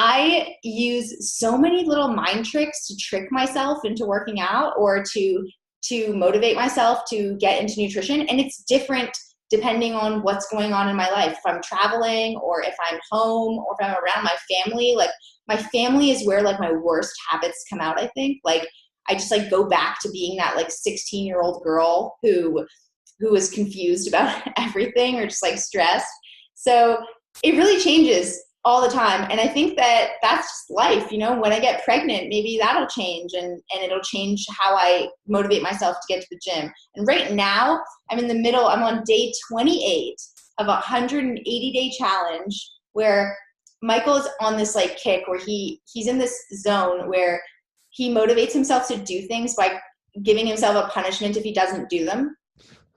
I use so many little mind tricks to trick myself into working out or to motivate myself to get into nutrition. And it's different depending on what's going on in my life. If I'm traveling or if I'm home or if I'm around my family, like my family is where like my worst habits come out, I think. Like I just like go back to being that like 16-year-old girl who was confused about everything or just like stressed. So it really changes all the time. And I think that that's just life, you know, when I get pregnant, maybe that'll change and it'll change how I motivate myself to get to the gym. And right now I'm in the middle, I'm on day 28 of a 180-day challenge where Michael is on this like kick where he's in this zone where he motivates himself to do things by giving himself a punishment if he doesn't do them.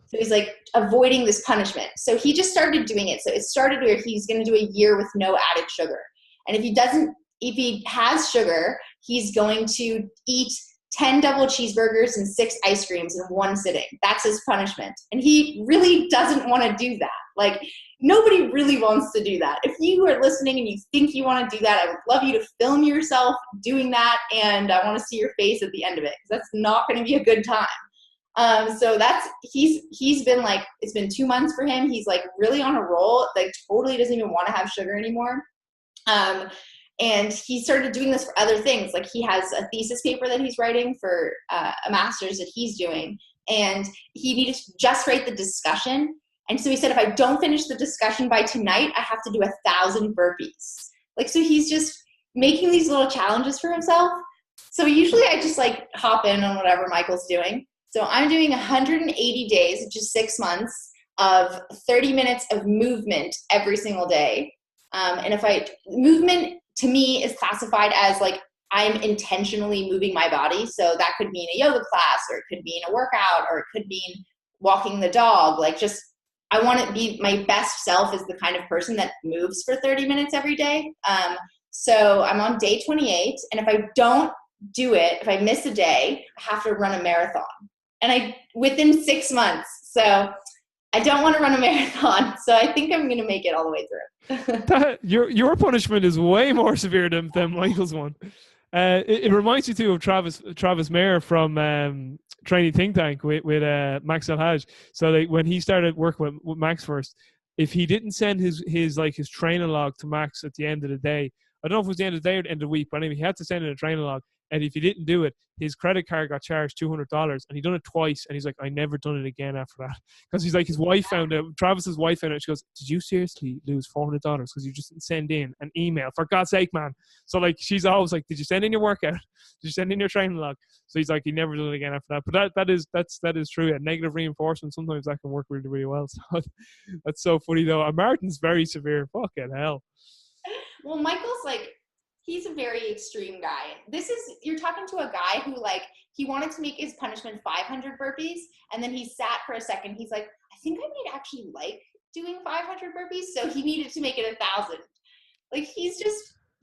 So he's like avoiding this punishment. So he just started doing it. So it started where he's going to do a year with no added sugar. And if he has sugar, he's going to eat 10 double cheeseburgers and 6 ice creams in one sitting. That's his punishment. And he really doesn't want to do that. Like nobody really wants to do that. If you are listening and you think you want to do that, I would love you to film yourself doing that. And I want to see your face at the end of it because that's not going to be a good time. So he's been like, it's been 2 months for him. He's like really on a roll, like totally doesn't even want to have sugar anymore. And he started doing this for other things. Like he has a thesis paper that he's writing for a master's that he's doing. And he needed to just write the discussion. And so he said, if I don't finish the discussion by tonight, I have to do 1,000 burpees. Like, so he's just making these little challenges for himself. So usually I just like hop in on whatever Michael's doing. So I'm doing 180 days, which is 6 months of 30 minutes of movement every single day. And movement to me is classified as like, I'm intentionally moving my body. So that could mean a yoga class, or it could mean a workout, or it could mean walking the dog. Like just, I want to be my best self is the kind of person that moves for 30 minutes every day. So I'm on day 28. And if I don't do it, if I miss a day, I have to run a marathon. And within 6 months. So I don't want to run a marathon. So I think I'm going to make it all the way through. Your punishment is way more severe than Michael's one. It reminds you too of Travis Mayer from Training Think Tank with Max El-Haj. So when he started working with Max first, if he didn't send his training log to Max at the end of the day, I don't know if it was the end of the day or the end of the week, but anyway, he had to send in a training log. And if he didn't do it, his credit card got charged $200, and he done it twice. And he's like, I never done it again after that, because he's like, his wife found out. Travis's wife found out. She goes, "Did you seriously lose $400 because you just didn't send in an email? For God's sake, man!" So like, she's always like, "Did you send in your workout? Did you send in your training log?" So he's like, he never done it again after that. But that is true. And negative reinforcement, sometimes that can work really, really well. So that's so funny though. And Martin's very severe. Fucking hell. Well, Michael's like, he's a very extreme guy. You're talking to a guy who like, he wanted to make his punishment 500 burpees. And then he sat for a second. He's like, I think I might actually like doing 500 burpees. So he needed to make it 1,000. Like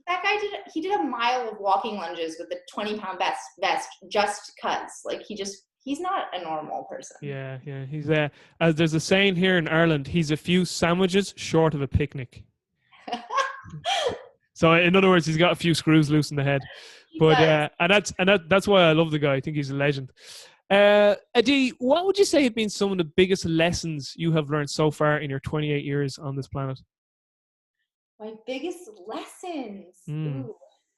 that guy he did a mile of walking lunges with a 20-pound vest just cuz. Like he's not a normal person. Yeah. He's as there's a saying here in Ireland, he's a few sandwiches short of a picnic. So in other words, he's got a few screws loose in the head. But that's why I love the guy. I think he's a legend. Adee, what would you say have been some of the biggest lessons you have learned so far in your 28 years on this planet? My biggest lessons? Ooh,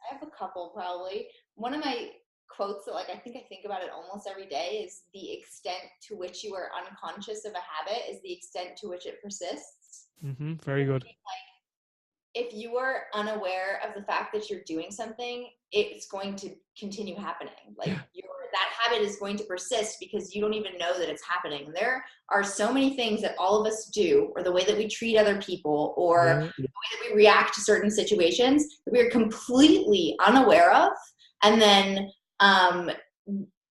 I have a couple probably. One of my quotes that I think about it almost every day is, the extent to which you are unconscious of a habit is the extent to which it persists. Mm-hmm. Very good. If you are unaware of the fact that you're doing something, it's going to continue happening. That habit is going to persist because you don't even know that it's happening. There are so many things that all of us do, or the way that we treat other people, or the way that we react to certain situations, that we are completely unaware of. And then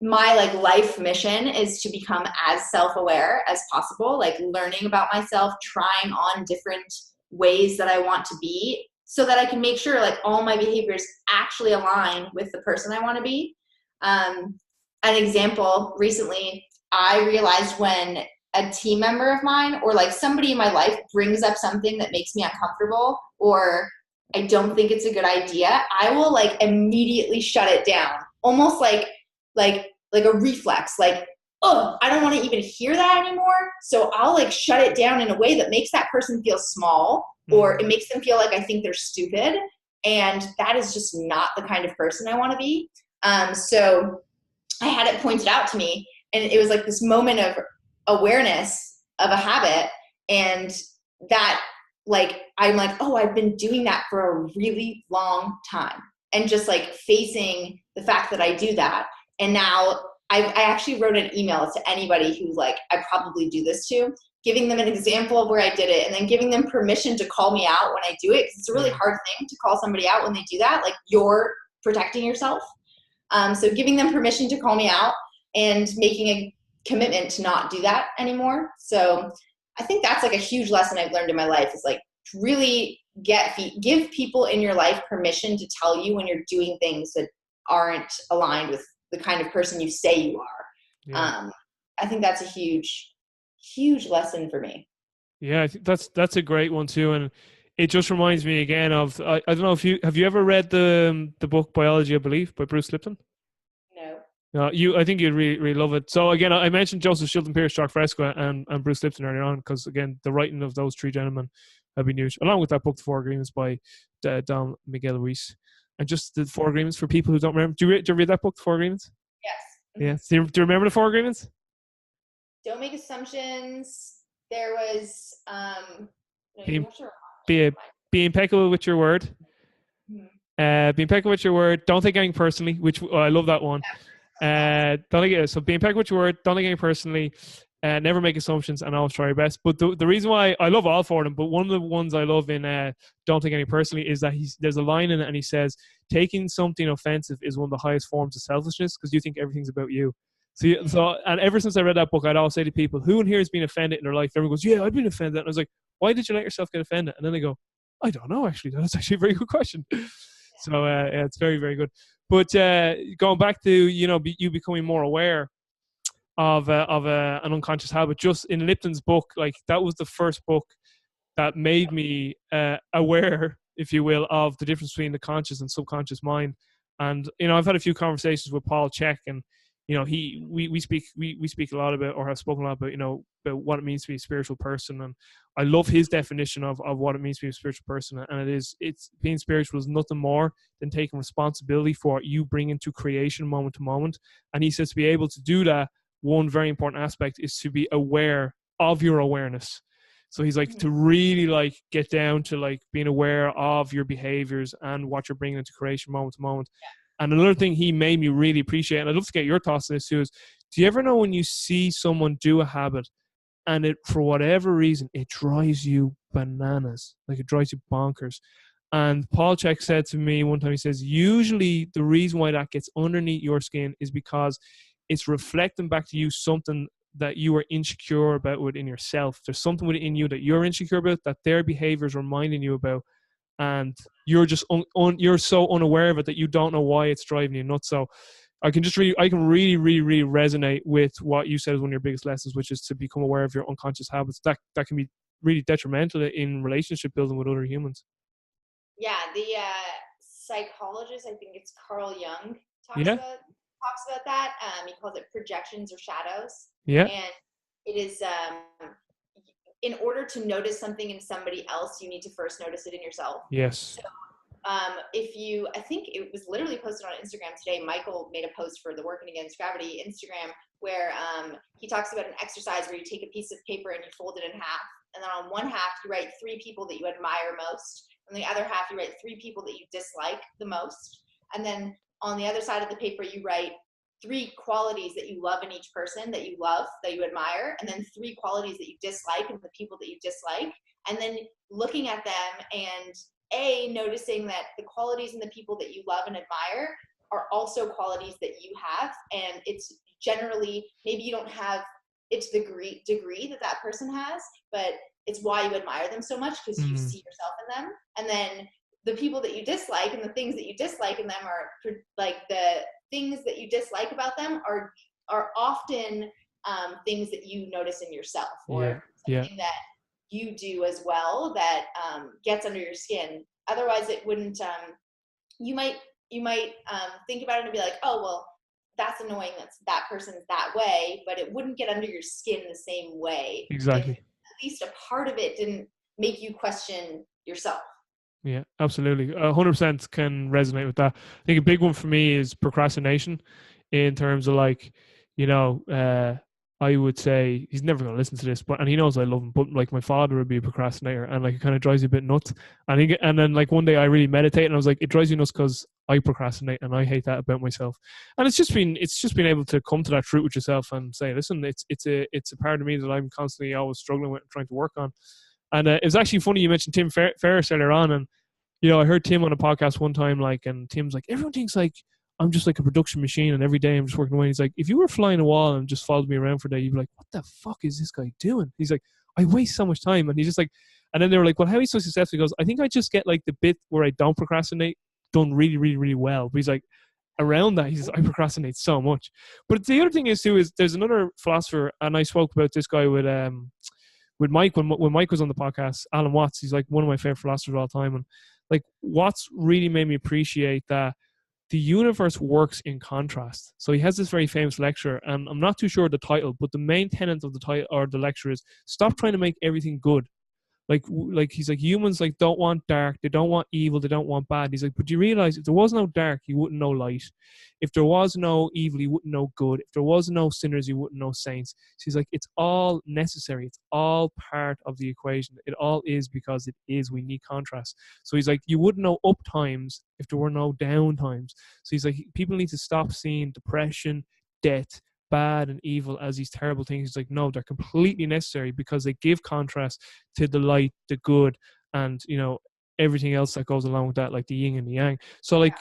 my life mission is to become as self-aware as possible, learning about myself, trying on different ways that I want to be, so that I can make sure all my behaviors actually align with the person I want to be. An example, recently, I realized when a team member of mine or somebody in my life brings up something that makes me uncomfortable, or I don't think it's a good idea, I will like immediately shut it down, almost like a reflex, like, oh, I don't want to even hear that anymore. So I'll like shut it down in a way that makes that person feel small, or it makes them feel like I think they're stupid. And that is just not the kind of person I want to be. So I had it pointed out to me, and it was like this moment of awareness of a habit. And that, like, I'm like, oh, I've been doing that for a really long time. And just like facing the fact that I do that. And now I actually wrote an email to anybody who like I probably do this to, giving them an example of where I did it, and then giving them permission to call me out when I do it. Because it's a really hard thing to call somebody out when they do that. Like, you're protecting yourself. So giving them permission to call me out and making a commitment to not do that anymore. So I think that's like a huge lesson I've learned in my life, is like really give people in your life permission to tell you when you're doing things that aren't aligned with the kind of person you say you are. Yeah. I think that's a huge, huge lesson for me. Yeah, I think that's a great one too, and it just reminds me again of I don't know if you ever read the book Biology of Belief by Bruce Lipton. No. I think you'd really love it. So again, I mentioned Joseph Shilton Pierce, Jacques Fresco, and Bruce Lipton earlier on, because again, the writing of those three gentlemen have been huge, along with that book, The Four Agreements by Don Miguel Ruiz, and just the Four Agreements for people who don't remember. Do you read that book, The Four Agreements? Yes. Yeah. Do you remember the Four Agreements? Don't make assumptions. There was, no, you Be, have to be, be impeccable with your word. remind me. Be impeccable with your word. Don't take anything personally, which I love that one. So be impeccable with your word. Don't take anything personally. Never make assumptions, and always try your best. But the reason why I love all four of them, but one of the ones I love in Don't Take Anything Personally is that there's a line in it, and he says, taking something offensive is one of the highest forms of selfishness, because you think everything's about you. So, and ever since I read that book, I'd always say to people, who in here has been offended in their life? Everyone goes, yeah, I've been offended. And I was like, why did you let yourself get offended? And then they go, I don't know, actually. That's actually a very good question. So yeah, it's very, very good. But going back to, you becoming more aware of an unconscious habit, just in Lipton's book, like that was the first book that made me aware, if you will, of the difference between the conscious and subconscious mind. And I've had a few conversations with Paul Chek, and we speak a lot about, or have spoken a lot about, about what it means to be a spiritual person. And I love his definition of what it means to be a spiritual person. And it's being spiritual is nothing more than taking responsibility for what you bring into creation moment to moment. And he says to be able to do that, one very important aspect is to be aware of your awareness. So he's like, to really like get down to like being aware of your behaviors and what you're bringing into creation moment to moment. And another thing he made me really appreciate, and I'd love to get your thoughts on this too, is do you ever know when you see someone do a habit and it, for whatever reason, it drives you bananas, like it drives you bonkers? And Paul Chek said to me one time, he says, usually the reason why that gets underneath your skin is because it's reflecting back to you something that you are insecure about within yourself. There's something within you that you're insecure about, that their behavior is reminding you about, and you're just you're so unaware of it that you don't know why it's driving you nuts. So I can really resonate with what you said as one of your biggest lessons, which is to become aware of your unconscious habits. That can be really detrimental in relationship building with other humans. Yeah, the psychologist, I think it's Carl Jung, talks Yeah. about that. He calls it projections or shadows. Yeah. And it is, in order to notice something in somebody else, you need to first notice it in yourself. Yes. So I think it was literally posted on Instagram today. Michael made a post for the Working Against Gravity Instagram where he talks about an exercise where you take a piece of paper and you fold it in half. And then on one half, you write 3 people that you admire most. On the other half, you write 3 people that you dislike the most. And then on the other side of the paper, you write 3 qualities that you love in each person, that you love, that you admire, and then 3 qualities that you dislike in the people that you dislike. And then looking at them and noticing that the qualities in the people that you love and admire are also qualities that you have. And it's generally, maybe you don't have it's the degree that person has, but it's why you admire them so much, because you see yourself in them. And then the people that you dislike and the things that you dislike in them are like the things that you dislike about them are often things that you notice in yourself, or something that you do as well that gets under your skin. otherwise it wouldn't, you might think about it and be like, oh, well, that's annoying. That person's that way, but it wouldn't get under your skin the same way if Exactly. at least a part of it didn't make you question yourself. Yeah, absolutely. 100% can resonate with that. I think a big one for me is procrastination in terms of like, you know, I would say he's never going to listen to this, but, and he knows I love him, but like my father would be a procrastinator and like it kind of drives you a bit nuts. And then like one day I really meditate and I was like, it drives you nuts because I procrastinate and I hate that about myself. And it's just been able to come to that truth with yourself and say, listen, it's a part of me that I'm constantly always struggling with and trying to work on. And it was actually funny you mentioned Tim Ferriss earlier on, and you know I heard Tim on a podcast one time, like, and Tim's like, everyone thinks like I'm just like a production machine, and every day I'm just working away. And he's like, if you were flying a wall and just followed me around for a day, you'd be like, what the fuck is this guy doing? He's like, I waste so much time, and he's just like, and then they were like, well, how are you so successful? He goes, I think I just get like the bit where I don't procrastinate done really, really, really well. But he's like, around that, he says, I procrastinate so much. But the other thing is too is there's another philosopher, and I spoke about this guy with Mike when Mike was on the podcast, Alan Watts. He's like one of my favorite philosophers of all time, and like Watts really made me appreciate that the universe works in contrast. So he has this very famous lecture, and I'm not too sure of the title, but the main tenet of the title or the lecture is stop trying to make everything good. Like he's like, humans like don't want dark, they don't want evil, they don't want bad. He's like, but you realize if there was no dark, you wouldn't know light. If there was no evil, you wouldn't know good. If there was no sinners, you wouldn't know saints. So he's like, it's all necessary. It's all part of the equation. It all is because it is. We need contrast. So he's like, you wouldn't know up times if there were no down times. So he's like, people need to stop seeing depression, death, bad and evil as these terrible things. It's like, no, they're completely necessary because they give contrast to the light, the good, and you know everything else that goes along with that, like the yin and the yang. So like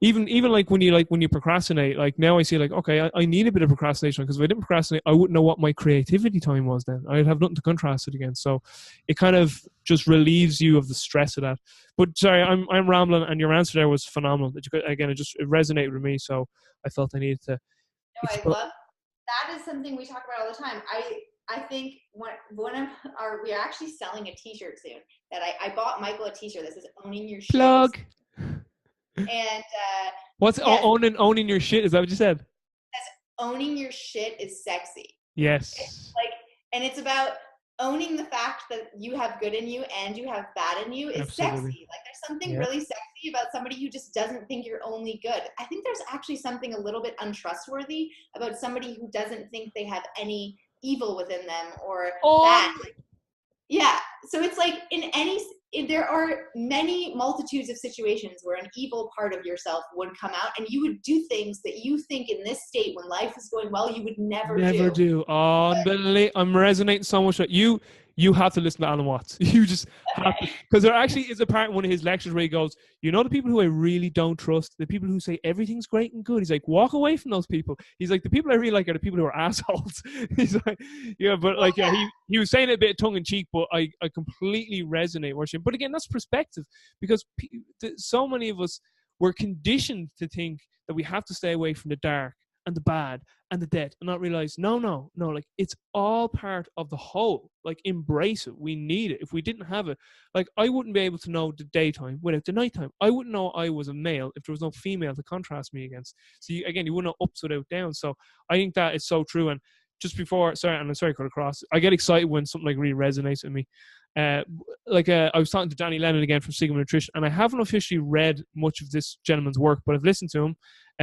even like when you procrastinate, like now I see like, okay, I need a bit of procrastination because if I didn't procrastinate, I wouldn't know what my creativity time was then. I'd have nothing to contrast it against. So it kind of just relieves you of the stress of that. But sorry, I'm rambling, and your answer there was phenomenal. Again, it resonated with me, so I felt I needed to. No, I love that. Is something we talk about all the time. I think one of our, we're actually selling a t-shirt soon that I bought Michael a t-shirt that says owning your shit. Plug. And what's owning your shit? Is that what you said? Owning your shit is sexy. Yes. It's like, and it's about owning the fact that you have good in you and you have bad in you is Absolutely. Sexy. Like there's something really sexy about somebody who just doesn't think you're only good. I think there's actually something a little bit untrustworthy about somebody who doesn't think they have any evil within them or bad. Like, yeah. So it's like there are many multitudes of situations where an evil part of yourself would come out and you would do things that you think in this state when life is going well, you would never do. Oh, I'm resonating so much with you. You have to listen to Alan Watts. You just have to, because there actually is a part in one of his lectures where he goes, you know, the people who I really don't trust, the people who say everything's great and good. He's like, walk away from those people. He's like, the people I really like are the people who are assholes. He's like, yeah, but like, he was saying it a bit tongue in cheek, but I completely resonate with him. But again, that's perspective, because so many of us were conditioned to think that we have to stay away from the dark and the bad and the dead and not realize no, like it's all part of the whole. Like embrace it. We need it. If we didn't have it, like I wouldn't be able to know the daytime without the nighttime. I wouldn't know I was a male if there was no female to contrast me against. So you wouldn't know ups without downs. So I think that is so true. And just before, I'm sorry to cut across, I get excited when something like really resonates with me. I was talking to Danny Lennon again from Sigma Nutrition, and I haven't officially read much of this gentleman's work, but I've listened to him.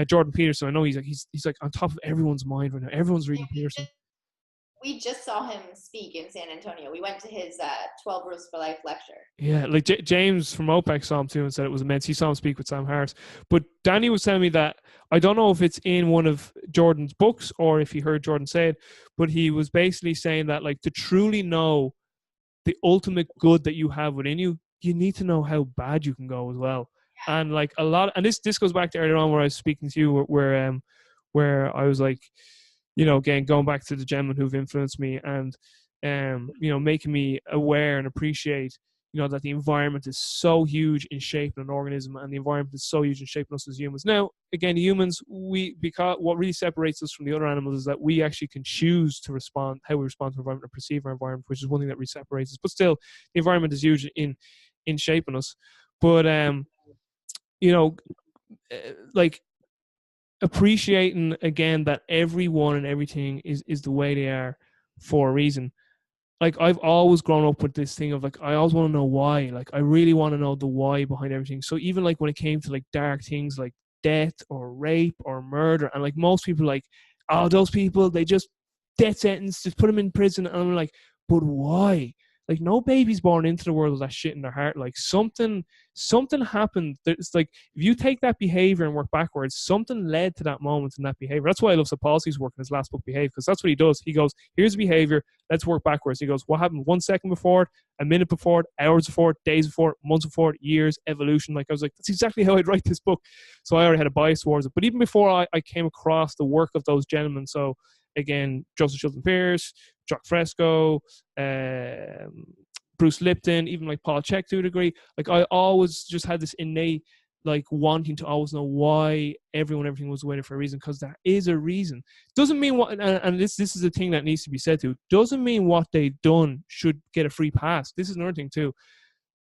Jordan Peterson, I know he's like on top of everyone's mind right now. Everyone's reading Peterson. We just saw him speak in San Antonio. We went to his 12 Rules for Life lecture. Yeah, like James from OPEX saw him too and said it was immense. He saw him speak with Sam Harris. But Danny was telling me that, I don't know if it's in one of Jordan's books or if he heard Jordan say it, but he was basically saying that like to truly know the ultimate good that you have within you, you need to know how bad you can go as well. And like a lot, and this goes back to earlier on where I was speaking to you, where I was like, you know, again going back to the gentlemen who've influenced me and you know, making me aware and appreciate, you know, that the environment is so huge in shaping an organism, and the environment is so huge in shaping us as humans. Now, again, humans, because what really separates us from the other animals is that we actually can choose to respond, how we respond to our environment and perceive our environment, which is one thing that really separates us. But still, the environment is huge in shaping us. But you know, like appreciating again that everyone and everything is the way they are for a reason. Like I've always grown up with this thing of like I always want to know why. Like I really want to know the why behind everything. So even like when it came to like dark things like death or rape or murder, and like most people like, oh, those people, they just death sentence, just put them in prison. And I'm like, but why? Like no baby's born into the world with that shit in their heart. Like something happened. It's like if you take that behavior and work backwards, something led to that moment in that behavior. That's why I love Sapolsky's work in his last book, Behave, because that's what he does. He goes, here's behavior, let's work backwards. He goes, what happened 1 second before it, a minute before it, hours before it, days before it, months before it, years, evolution. Like I was like, that's exactly how I'd write this book. So I already had a bias towards it. But even before I came across the work of those gentlemen, so again, Joseph Chilton Pierce, Jacques Fresco, Bruce Lipton, even like Paul Chek to a degree. Like I always just had this innate like wanting to always know why everything was waiting for a reason, because there is a reason. Doesn't mean what, and this is the thing that needs to be said too. Doesn't mean what they've done should get a free pass. This is another thing too.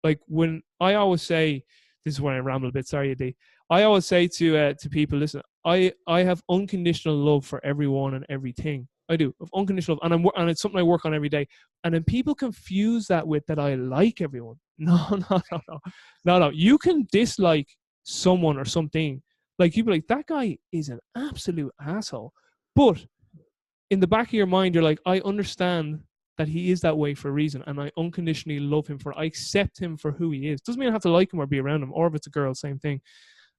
Like when I always say, this is when I ramble a bit. Sorry, Adee. I always say to people, listen, I have unconditional love for everyone and everything. I do, of unconditional love, and it's something I work on every day. And then people confuse that with that I like everyone. No. You can dislike someone or something. Like you be like, that guy is an absolute asshole. But in the back of your mind, you're like, I understand that he is that way for a reason, and I unconditionally love him for it. I accept him for who he is. Doesn't mean I have to like him or be around him, or if it's a girl, same thing.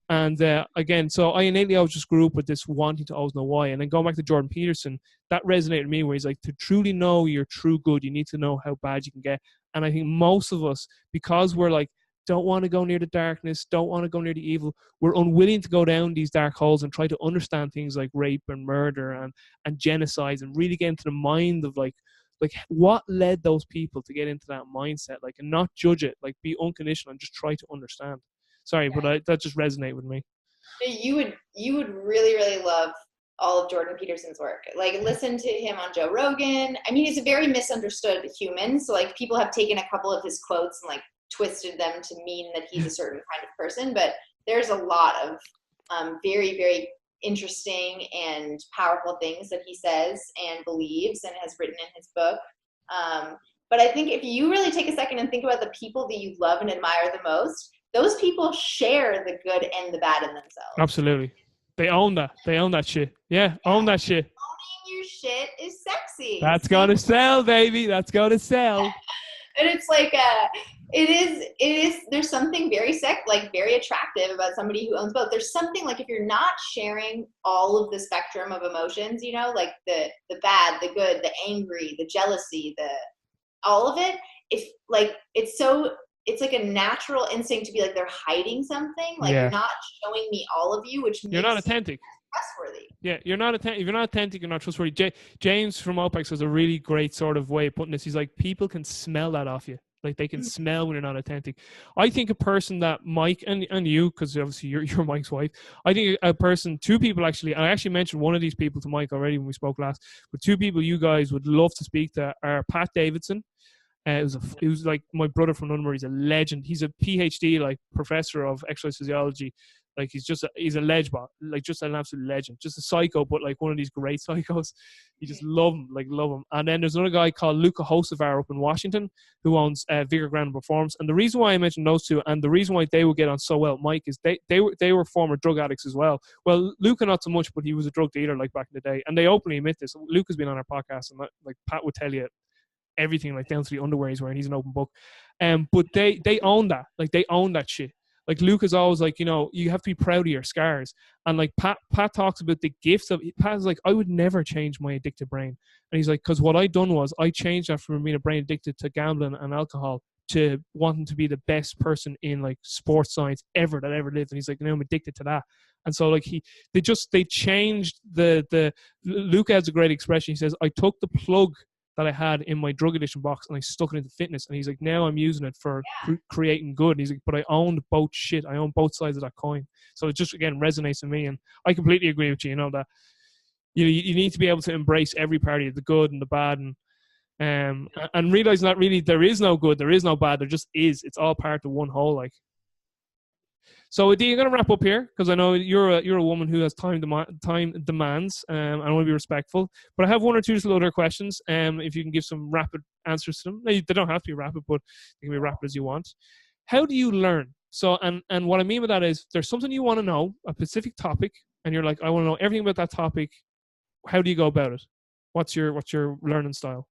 And again, so I innately always just grew up with this wanting to always know why. And then going back to Jordan Peterson, that resonated with me, where he's like, to truly know your true good, you need to know how bad you can get. And I think most of us, because we're like, don't want to go near the darkness, don't want to go near the evil, we're unwilling to go down these dark holes and try to understand things like rape and murder and genocides, and really get into the mind of like what led those people to get into that mindset, like, and not judge it, like be unconditional and just try to understand. Sorry, but that just resonated with me. You would really, really love all of Jordan Peterson's work. Like, listen to him on Joe Rogan. I mean, he's a very misunderstood human. So like people have taken a couple of his quotes and like twisted them to mean that he's a certain kind of person. But there's a lot of very, very interesting and powerful things that he says and believes and has written in his book. But I think if you really take a second and think about the people that you love and admire the most, those people share the good and the bad in themselves. Absolutely. They own that. They own that shit. Yeah, own that shit. Owning your shit is sexy. That's gonna sell, baby. That's gonna sell. And it's like it is there's something very very attractive about somebody who owns both. There's something like, if you're not sharing all of the spectrum of emotions, you know, like the bad, the good, the angry, the jealousy, all of it, it's like a natural instinct to be like, they're hiding something. Like, you're not showing me all of you, which you're not authentic. Trustworthy. Yeah, you're not authentic. If you're not authentic, you're not trustworthy. James from OPEX has a really great sort of way of putting this. He's like, people can smell that off you. Like, they can smell when you're not authentic. I think a person that Mike and you, because obviously you're Mike's wife. I think two people actually. I actually mentioned one of these people to Mike already when we spoke last. But two people you guys would love to speak to are Pat Davidson. It was like my brother from Nunmery. He's a legend. He's a PhD, like professor of exercise physiology. Like he's a legend, like just an absolute legend, just a psycho, but like one of these great psychos. You just love him. And then there's another guy called Luca Hocevar up in Washington who owns Vigor Ground Performance. And the reason why I mentioned those two, and the reason why they would get on so well, Mike, is they were former drug addicts as well. Well, Luca not so much, but he was a drug dealer like back in the day, and they openly admit this. Luca's been on our podcast, and like Pat would tell you everything, like down to the underwear he's wearing. He's an open book. But they own that. Like, they own that shit. Like, Luke is always like, you know, you have to be proud of your scars. And like Pat talks about the gifts of it. Pat's like, I would never change my addicted brain. And he's like, because what I done was I changed that from being a brain addicted to gambling and alcohol to wanting to be the best person in like sports science ever that ever lived. And he's like, now I'm addicted to that. And so like they changed the Luke has a great expression. He says, I took the plug that I had in my drug addiction box and I stuck it into fitness. And he's like, now I'm using it for creating good. And he's like, but I owned both shit. I own both sides of that coin. So it just, again, resonates with me. And I completely agree with you, you know, that you need to be able to embrace every party, the good and the bad, and realizing that really there is no good, there is no bad, there just is. It's all part of one whole, like. So Adee, I'm going to wrap up here because I know you're a woman who has time demands, and I want to be respectful. But I have one or two little other questions. If you can give some rapid answers to them, they don't have to be rapid, but they can be rapid as you want. How do you learn? So, and what I mean by that is, there's something you want to know, a specific topic, and you're like, I want to know everything about that topic. How do you go about it? What's your learning style?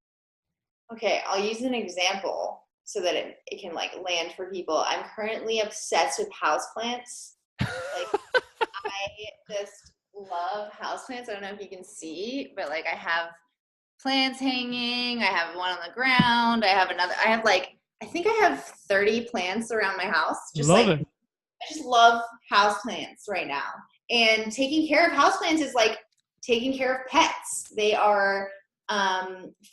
Okay, I'll use an example so that it can like land for people. I'm currently obsessed with houseplants. Like I just love houseplants. I don't know if you can see, but like I have plants hanging, I have one on the ground, I have another, I think I have 30 plants around my house. Love it. I just love houseplants right now. And taking care of houseplants is like taking care of pets. They are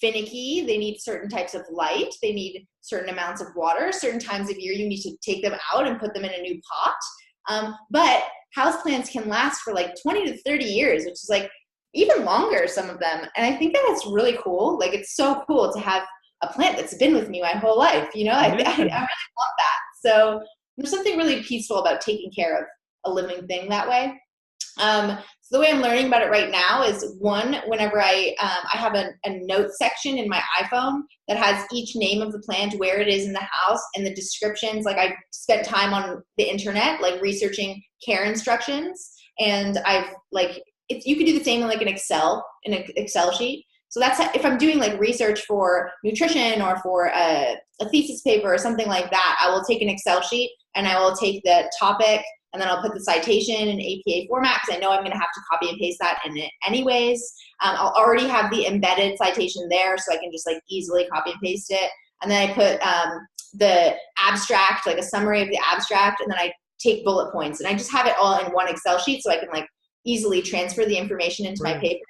finicky. They need certain types of light. They need certain amounts of water. Certain times of year, you need to take them out and put them in a new pot. But houseplants can last for like 20 to 30 years, which is like even longer, some of them. And I think that that's really cool. Like, it's so cool to have a plant that's been with me my whole life. You know, I really want that. So there's something really peaceful about taking care of a living thing that way. So the way I'm learning about it right now is, one, whenever I have a note section in my iPhone that has each name of the plant, where it is in the house, and the descriptions. Like, I spent time on the internet, like researching care instructions, and I've like, you could do the same in like an Excel sheet. So that's if I'm doing like research for nutrition or for a thesis paper or something like that, I will take an Excel sheet and I will take the topic, and then I'll put the citation in APA format because I know I'm going to have to copy and paste that in it anyways. I'll already have the embedded citation there, so I can just like easily copy and paste it. And then I put the abstract, like a summary of the abstract, and then I take bullet points, and I just have it all in one Excel sheet so I can like easily transfer the information into my paper.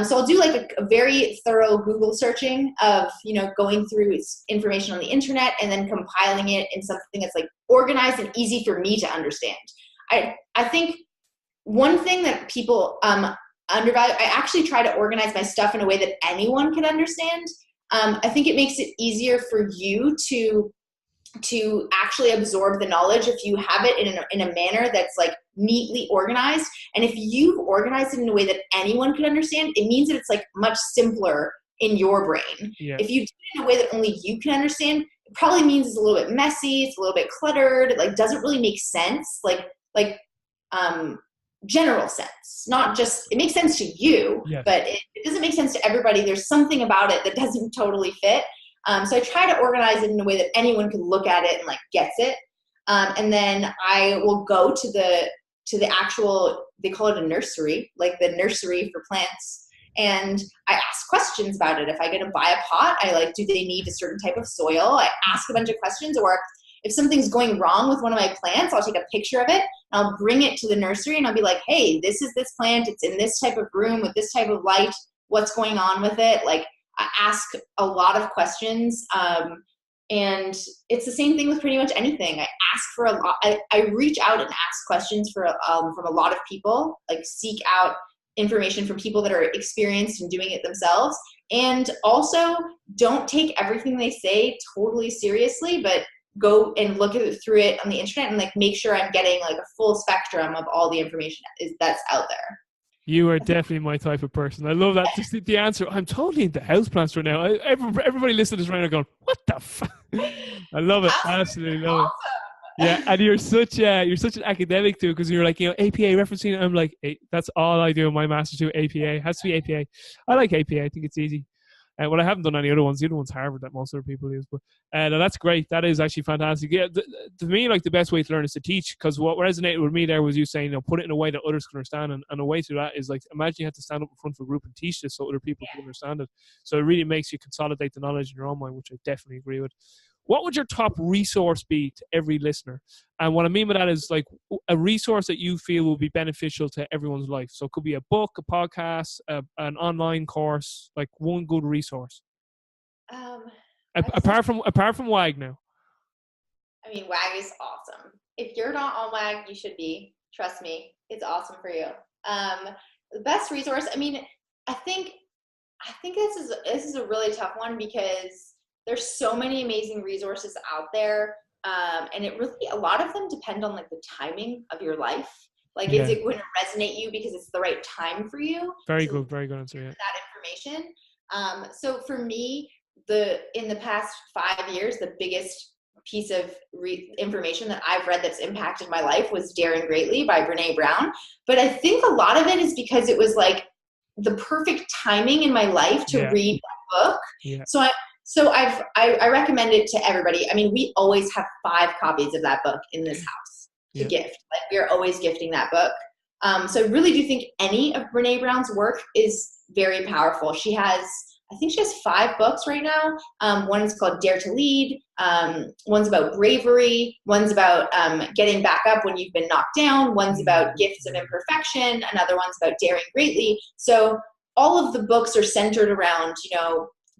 So I'll do like a very thorough Google searching of, you know, going through information on the internet and then compiling it in something that's like organized and easy for me to understand. I think one thing that people undervalue, I actually try to organize my stuff in a way that anyone can understand. I think it makes it easier for you to actually absorb the knowledge if you have it in a manner that's like neatly organized. And if you've organized it in a way that anyone can understand, it means that it's like much simpler in your brain. Yeah. If you do it in a way that only you can understand, it probably means it's a little bit messy, it's a little bit cluttered, it like doesn't really make sense, like general sense. Not just, it makes sense to you, yes, but it doesn't make sense to everybody. There's something about it that doesn't totally fit. So I try to organize it in a way that anyone can look at it and like gets it. And then I will go to the actual, they call it a nursery, like the nursery for plants. And I ask questions about it. If I get to buy a pot, I like, do they need a certain type of soil? I ask a bunch of questions. Or if something's going wrong with one of my plants, I'll take a picture of it and I'll bring it to the nursery and I'll be like, hey, this is this plant. It's in this type of room with this type of light. What's going on with it? Like, I ask a lot of questions, and it's the same thing with pretty much anything. I ask for a lot. I reach out and ask questions from a lot of people, like seek out information from people that are experienced in doing it themselves. And also, don't take everything they say totally seriously, but go and look through it on the internet and like make sure I'm getting like a full spectrum of all the information that's out there. You are definitely my type of person. I love that. Just the answer. I'm totally into houseplants right now. Everybody listening to this right now going, what the fuck? I love it. Absolutely love it. Yeah, and you're such an academic too, because you're like, you know, APA referencing. I'm like, hey, that's all I do in my master's too. APA. It has to be APA. I like APA. I think it's easy. Well, I haven't done any other ones. The other one's Harvard that most other people use. But no, that's great. That is actually fantastic. Yeah, to me, like the best way to learn is to teach. Because what resonated with me there was you saying, you know, put it in a way that others can understand. And a way to that is like, imagine you had to stand up in front of a group and teach this so other people can understand it. So it really makes you consolidate the knowledge in your own mind, which I definitely agree with. What would your top resource be to every listener? And what I mean by that is like a resource that you feel will be beneficial to everyone's life. So it could be a book, a podcast, an online course, like one good resource. Apart from WAG now. I mean, WAG is awesome. If you're not on WAG, you should be. Trust me, it's awesome for you. The best resource. I mean, I think this is a really tough one because there's so many amazing resources out there. And it really, a lot of them depend on like the timing of your life. Like, is Yeah. it going to resonate you because it's the right time for you? Very good answer. Yeah. That information. So for me, in the past 5 years, the biggest piece of information that I've read that's impacted my life was Daring Greatly by Brene Brown. But I think a lot of it is because it was like the perfect timing in my life to read that book. Yeah. So I recommend it to everybody. I mean, we always have 5 copies of that book in this house to gift. Like, we're always gifting that book. So I really do think any of Brene Brown's work is very powerful. I think she has 5 books right now. One is called Dare to Lead. One's about bravery. One's about getting back up when you've been knocked down. One's about gifts of imperfection. Another one's about daring greatly. So all of the books are centered around,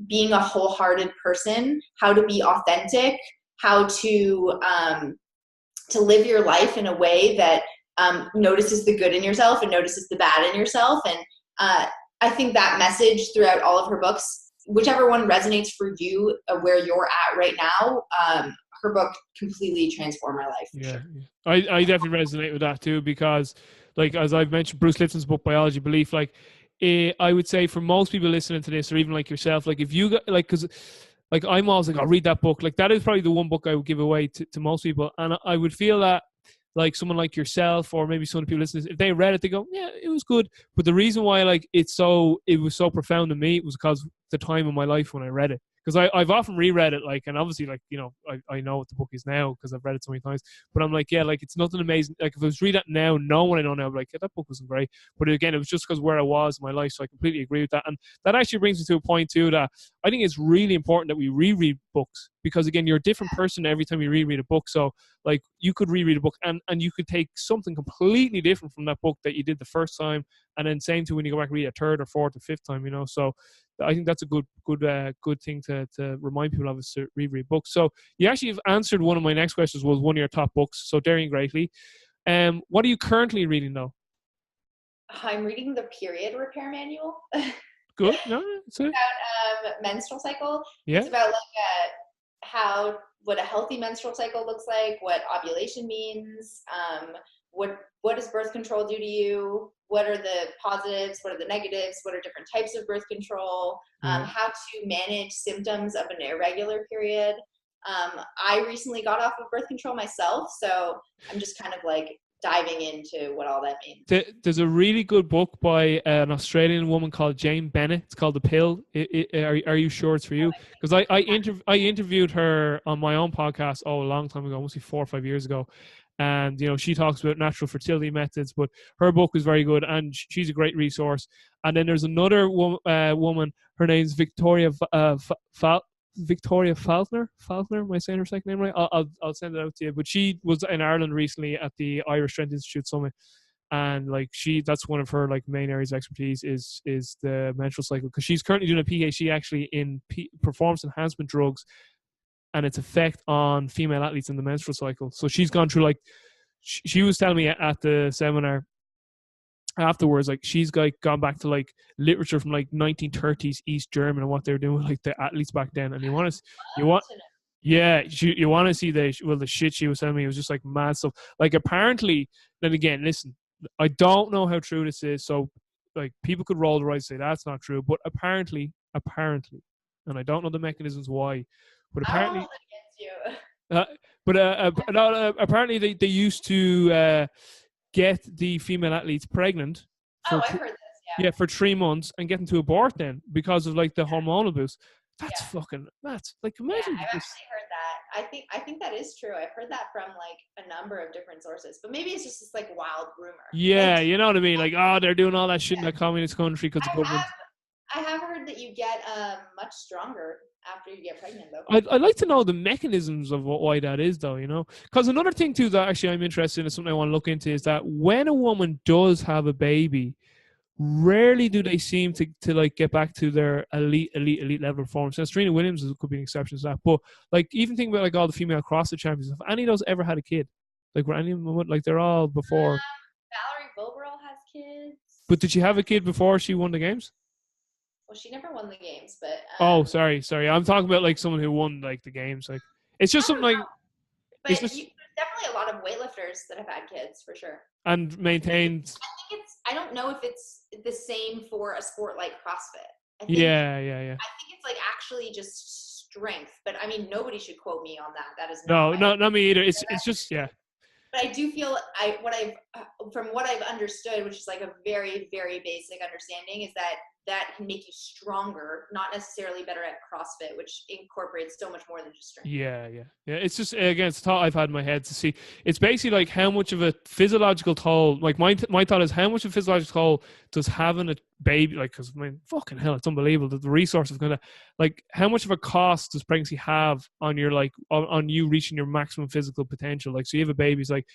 being a wholehearted person, how to be authentic, how to live your life in a way that notices the good in yourself and notices the bad in yourself. And I think that message throughout all of her books, whichever one resonates for you, where you're at right now, her book completely transformed my life. Yeah, sure. I definitely resonate with that too, because like, as I've mentioned, Bruce Lipton's book, Biology of Belief, like, I would say for most people listening to this, or even like yourself, like if you got, like, because like I'm always like, I'll read that book. Like, that is probably the one book I would give away to most people. And I would feel that like someone like yourself, or maybe some of the people listening, if they read it, they go, yeah, it was good. But the reason why like it was so profound to me was because the time of my life when I read it. Because I've often reread it, like, and obviously, like, I know what the book is now because I've read it so many times. But I'm like, yeah, like, it's nothing amazing. Like, if I was read it now, knowing what I know now, I'm like, yeah, that book wasn't great. But again, it was just because where I was in my life, so I completely agree with that. And that actually brings me to a point too that I think it's really important that we reread books, because again, you're a different person every time you reread a book. So like, you could reread a book and you could take something completely different from that book that you did the first time, and then same to when you go back and read a third or fourth or fifth time. So I think that's a good thing to remind people of, is to reread books. So you actually have answered one of my next questions, was one of your top books. So Daring Greatly. What are you currently reading though? I'm reading the Period Repair Manual. Good. No, it's about menstrual cycle. Yeah. It's about like what a healthy menstrual cycle looks like, what ovulation means, what does birth control do to you, what are the positives, what are the negatives, what are different types of birth control, how to manage symptoms of an irregular period. I recently got off of birth control myself, so I'm just kind of like diving into what all that means. There's a really good book by an Australian woman called Jane Bennett. It's called The Pill. Are you sure it's for you? Because I interviewed her on my own podcast a long time ago, mostly 4 or 5 years ago. And, she talks about natural fertility methods, but her book is very good and she's a great resource. And then there's another woman, her name's Victoria Falconer. Am I saying her second name right? I'll send it out to you. But she was in Ireland recently at the Irish Strength Institute Summit, and like that's one of her like main areas of expertise is the menstrual cycle, because she's currently doing a PhD actually in performance enhancement drugs and its effect on female athletes in the menstrual cycle. So she's gone through, like, she was telling me at the seminar afterwards, like, she's like gone back to like literature from like 1930s East German and what they were doing with like the athletes back then. And you want to see the shit she was telling me. It was just like mad stuff. Like, apparently, then again, listen, I don't know how true this is. So like, people could roll their eyes and say that's not true, but apparently, and I don't know the mechanisms why, but apparently, apparently they used to get the female athletes pregnant I heard this. Yeah, for 3 months, and get them to abort then because of like the hormonal boost. That's fucking nuts. Like, imagine. Yeah, I've actually heard that. I think that is true. I've heard that from like a number of different sources, but maybe it's just this like wild rumor. Yeah, you know what I mean? Like, they're doing all that shit in a communist country because the government. I have heard that you get much stronger after you get pregnant, though. I'd like to know the mechanisms of why that is, though, because another thing too that actually I'm interested in, is something I want to look into, is that when a woman does have a baby, rarely do they seem to like get back to their elite level performance. Now, Serena Williams could be an exception to that, but like, even think about like all the female CrossFit champions, if any of those ever had a kid, like, were any of them, like, they're all before. Valerie Boberl has kids. But did she have a kid before she won the games? Well, she never won the games, but sorry, I'm talking about like someone who won like the games. Like, it's just something like, But It's just there's definitely a lot of weightlifters that have had kids for sure. and maintained. I don't know if it's the same for a sport like CrossFit. Yeah. I think it's like actually just strength. But I mean, nobody should quote me on that. That is not No, my not me either. It's just but I do feel from what I've understood, which is like a very, very basic understanding, is that can make you stronger, not necessarily better at CrossFit, which incorporates so much more than just strength. Yeah. It's just, again, it's a thought I've had in my head to see. It's basically like how much of a physiological toll. Like my thought is how much of a physiological toll does having a baby, like, because I mean, fucking hell, it's unbelievable that the resource of kind of like how much of a cost does pregnancy have on your like on you reaching your maximum physical potential. Like, so you have a baby, it's like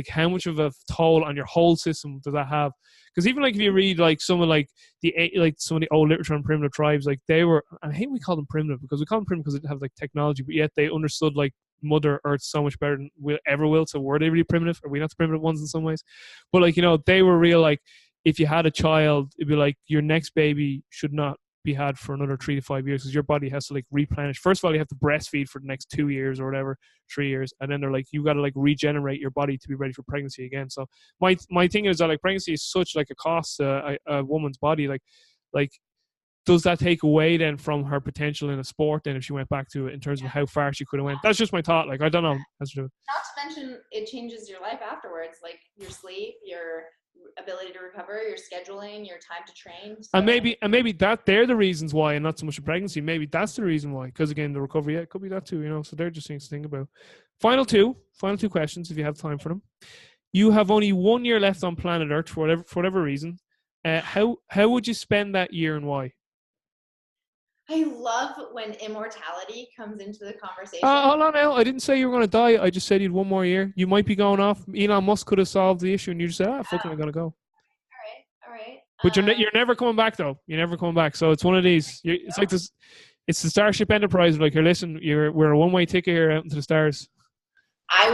how much of a toll on your whole system does that have? Because even like if you read like some of like some of the old literature on primitive tribes, like they were, I hate we call them primitive because we call them primitive because they didn't have like technology, but yet they understood like Mother Earth so much better than we ever will. So were they really primitive? Are we not the primitive ones in some ways? But like, they were real, like if you had a child, it'd be like your next baby should not be had for another 3 to 5 years because your body has to like replenish. First of all, you have to breastfeed for the next 2 years or whatever, 3 years, and then they're like you got to like regenerate your body to be ready for pregnancy again. So my thing is that like pregnancy is such like a cost to a woman's body. Like does that take away then from her potential in a sport then if she went back to it in terms of how far she could have went? That's just my thought. Like I don't know. Not to mention it changes your life afterwards, like your sleep, your ability to recover, your scheduling, your time to train. So. And maybe that they're the reasons why, and not so much a pregnancy. Maybe that's the reason why. Because again, the recovery, yeah, it could be that too. So they're just things to think about. Final two questions, if you have time for them. You have only 1 year left on planet Earth for whatever reason. How would you spend that year and why? I love when immortality comes into the conversation. Hold on now. I didn't say you were going to die. I just said you'd 1 more year. You might be going off. Elon Musk could have solved the issue, and you just said, fucking, I'm going to go. All right. But you're never coming back, though. You're never coming back. So it's one of these. It's like this. It's the Starship Enterprise. Like, listen, we're a one-way ticket here out into the stars. I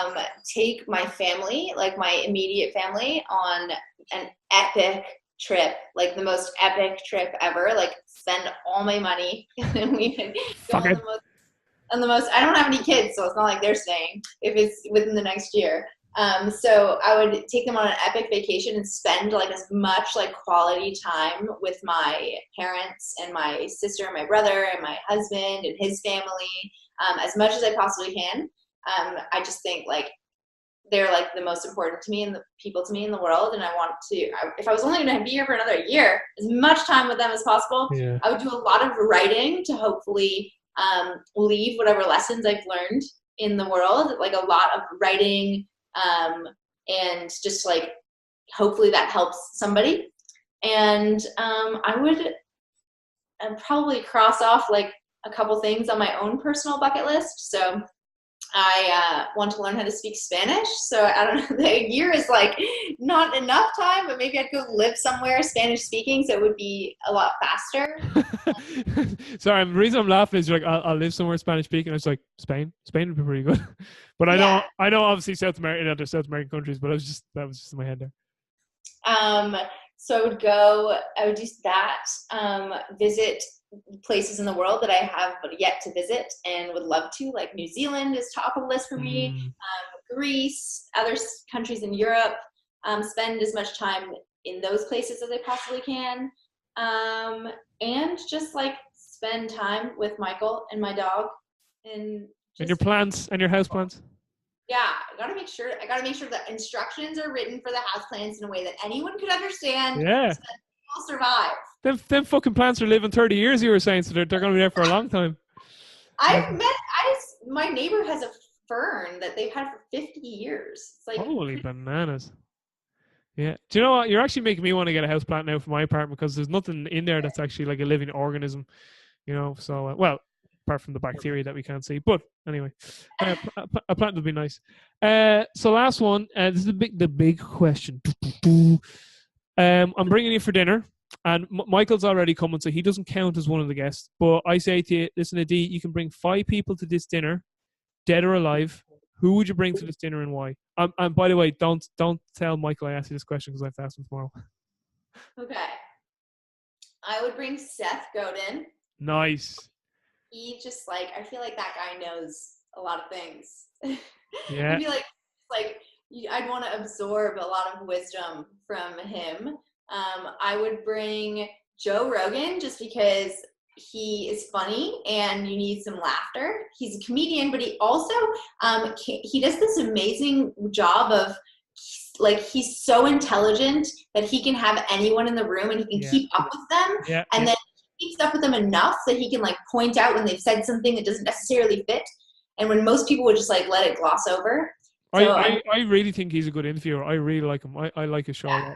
would take my family, like my immediate family, on an epic trip, like the most epic trip ever. Like spend all my money, and we could go on the most. I don't have any kids, so it's not like they're staying if it's within the next year. So I would take them on an epic vacation and spend like as much like quality time with my parents and my sister and my brother and my husband and his family, as much as I possibly can. I just think like they're like the most important to me and the people to me in the world. And I want to, if I was only going to be here for another year, as much time with them as possible. Yeah. I would do a lot of writing to hopefully leave whatever lessons I've learned in the world, like a lot of writing, and just like hopefully that helps somebody. And I would probably cross off like a couple things on my own personal bucket list. So I want to learn how to speak Spanish. So I don't know, the year is like not enough time, but maybe I'd go live somewhere Spanish speaking, so it would be a lot faster. Sorry, the reason I'm laughing is you're like, I'll live somewhere Spanish speaking. I was like, Spain would be pretty good. But I know obviously South America, other South American countries, but that was just in my head there. So I would do that, visit places in the world that I have yet to visit and would love to, like New Zealand is top of the list for me, Greece, other countries in Europe, spend as much time in those places as I possibly can, and just like spend time with Michael and my dog and your plants and your house plants. Yeah, I gotta make sure the instructions are written for the houseplants in a way that anyone could understand. Yeah, so that will survive. Them fucking plants are living 30 years. You were saying, so they're going to be there for a long time. My neighbor has a fern that they've had for 50 years. It's like holy bananas. Yeah. Do you know what? You're actually making me want to get a house plant now for my apartment because there's nothing in there that's actually like a living organism. So well, apart from the bacteria that we can't see. But anyway, a plant would be nice. So last one. This is the big question. I'm bringing you for dinner. And Michael's already coming, so he doesn't count as one of the guests. But I say to you, listen, Adee, you can bring 5 people to this dinner, dead or alive. Who would you bring to this dinner and why? And by the way, don't tell Michael I asked you this question because I have to ask him tomorrow. Okay. I would bring Seth Godin. Nice. He just like, I feel like that guy knows a lot of things. Yeah. I feel like I'd want to absorb a lot of wisdom from him. I would bring Joe Rogan just because he is funny and you need some laughter. He's a comedian, but he also he does this amazing job of like, he's so intelligent that he can have anyone in the room and he can keep up with them. Yeah. And then he keeps up with them enough that he can like point out when they've said something that doesn't necessarily fit. And when most people would just like let it gloss over. So I really think he's a good interviewer. I really like him. I like his show a lot.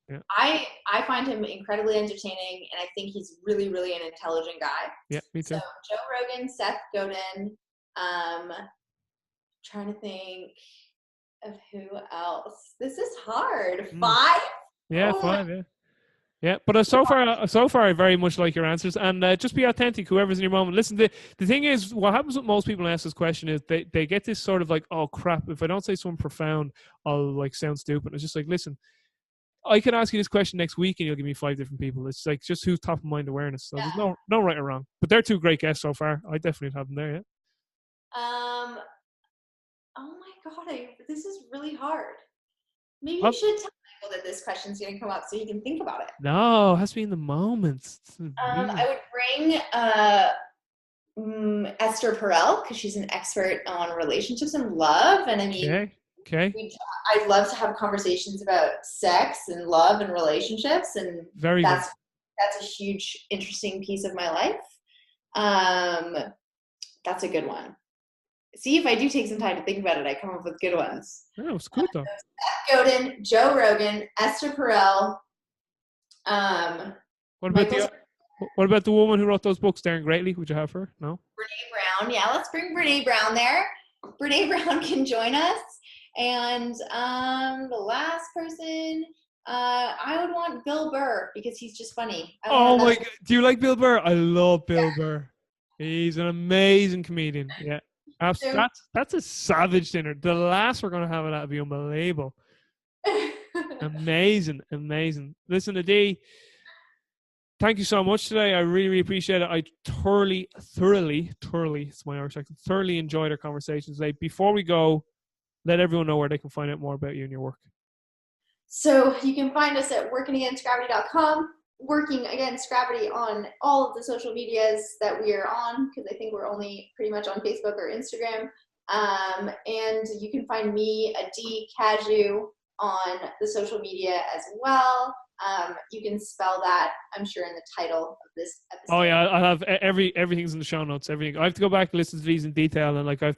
Yeah. I find him incredibly entertaining, and I think he's really, really an intelligent guy. Yeah, me too. So Joe Rogan, Seth Godin, trying to think of who else. This is hard. 5? Yeah, 5, yeah. Yeah, but so far, I very much like your answers, and just be authentic, whoever's in your moment. Listen, the thing is, what happens with most people who ask this question is they get this sort of like, oh crap, if I don't say something profound, I'll like sound stupid. It's just like, listen, I can ask you this question next week, and you'll give me 5 different people. It's like just who's top of mind awareness. So there's no right or wrong. But they're 2 great guests so far. I definitely have them there. Yeah. Oh my god, this is really hard. Maybe you should tell Michael that this question's going to come up so he can think about it. No, it has to be in the moments. I would bring Esther Perel, because she's an expert on relationships and love. And I mean, I'd love to have conversations about sex and love and relationships. And that's a huge, interesting piece of my life. That's a good one. See, if I do take some time to think about it, I come up with good ones. Oh, it's good though. Seth Godin, Joe Rogan, Esther Perel. What about the woman who wrote those books, Darren Greatly? Would you have her? No? Brene Brown. Yeah, let's bring Brene Brown there. Brene Brown can join us. And the last person, I would want Bill Burr, because he's just funny. Oh my God. Do you like Bill Burr? I love Bill Burr. He's an amazing comedian. Yeah. That's a savage dinner. The last we're going to have that'll be unbelievable. Amazing. Listen, Adee, thank you so much today. I really, really appreciate it. I thoroughly, it's my Irish accent, thoroughly enjoyed our conversation today. Before we go, let everyone know where they can find out more about you and your work. So you can find us at workingagainstgravity.com. Working Against Gravity on all of the social medias that we are on, because I think we're only pretty much on Facebook or Instagram. And you can find me, Adee Cazayoux, on the social media as well. You can spell that, I'm sure, in the title of this episode. Oh yeah, I'll have everything's in the show notes. Everything. I have to go back and listen to these in detail, and like I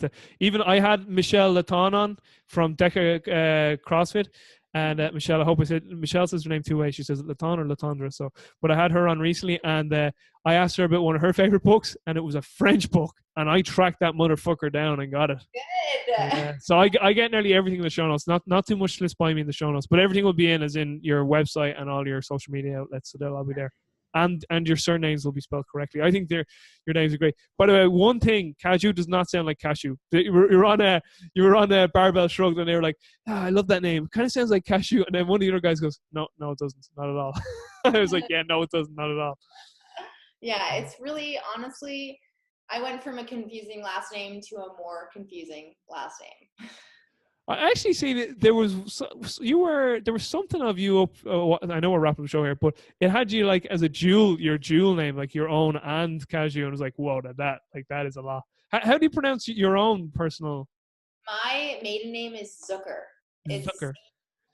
had Michelle Laton on from Deca CrossFit. And Michelle says her name 2 ways. She says Laton or Latondra. So, but I had her on recently, and I asked her about one of her favorite books, and it was a French book, and I tracked that motherfucker down and got it. Good. So I get nearly everything in the show notes. Not too much slips by me in the show notes, but everything will be in, as in your website and all your social media outlets. So they'll all be there. And your surnames will be spelled correctly. I think your names are great. By the way, one thing, Cazayoux does not sound like cashew. You were on a Barbell Shrugged, and they were like, I love that name. It kind of sounds like cashew. And then one of the other guys goes, no, it doesn't. Not at all. I was like, yeah, no, it doesn't. Not at all. Yeah, it's really, honestly, I went from a confusing last name to a more confusing last name. I actually see that there was something of you up. I know we're wrapping the show here, but it had you like as your dual name, like your own and Cazayoux, and it was like, whoa, that is a lot. How do you pronounce your own personal? My maiden name is Zucker. It's Zucker.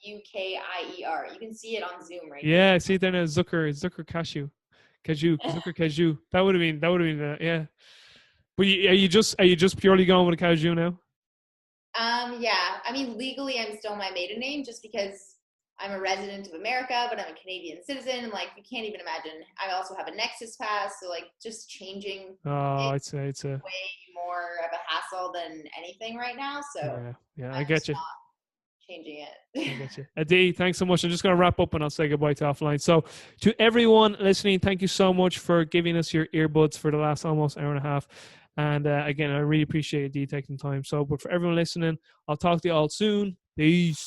Ukaier. You can see it on Zoom right now. Yeah, I see it there now. Zucker Cazayoux. Zucker Cazayoux. That would have been yeah. But are you just purely going with a Cazayoux now? Yeah, I mean, legally I'm still my maiden name just because I'm a resident of America, but I'm a Canadian citizen, and like, you can't even imagine. I also have a Nexus pass, so like, just changing it's a way more of a hassle than anything right now. So yeah, I get you. Changing it. I get you. Adee, thanks so much. I'm just going to wrap up and I'll say goodbye to offline. So to everyone listening, thank you so much for giving us your earbuds for the last almost hour and a half. And again, I really appreciate Adee taking time. But for everyone listening, I'll talk to you all soon. Peace.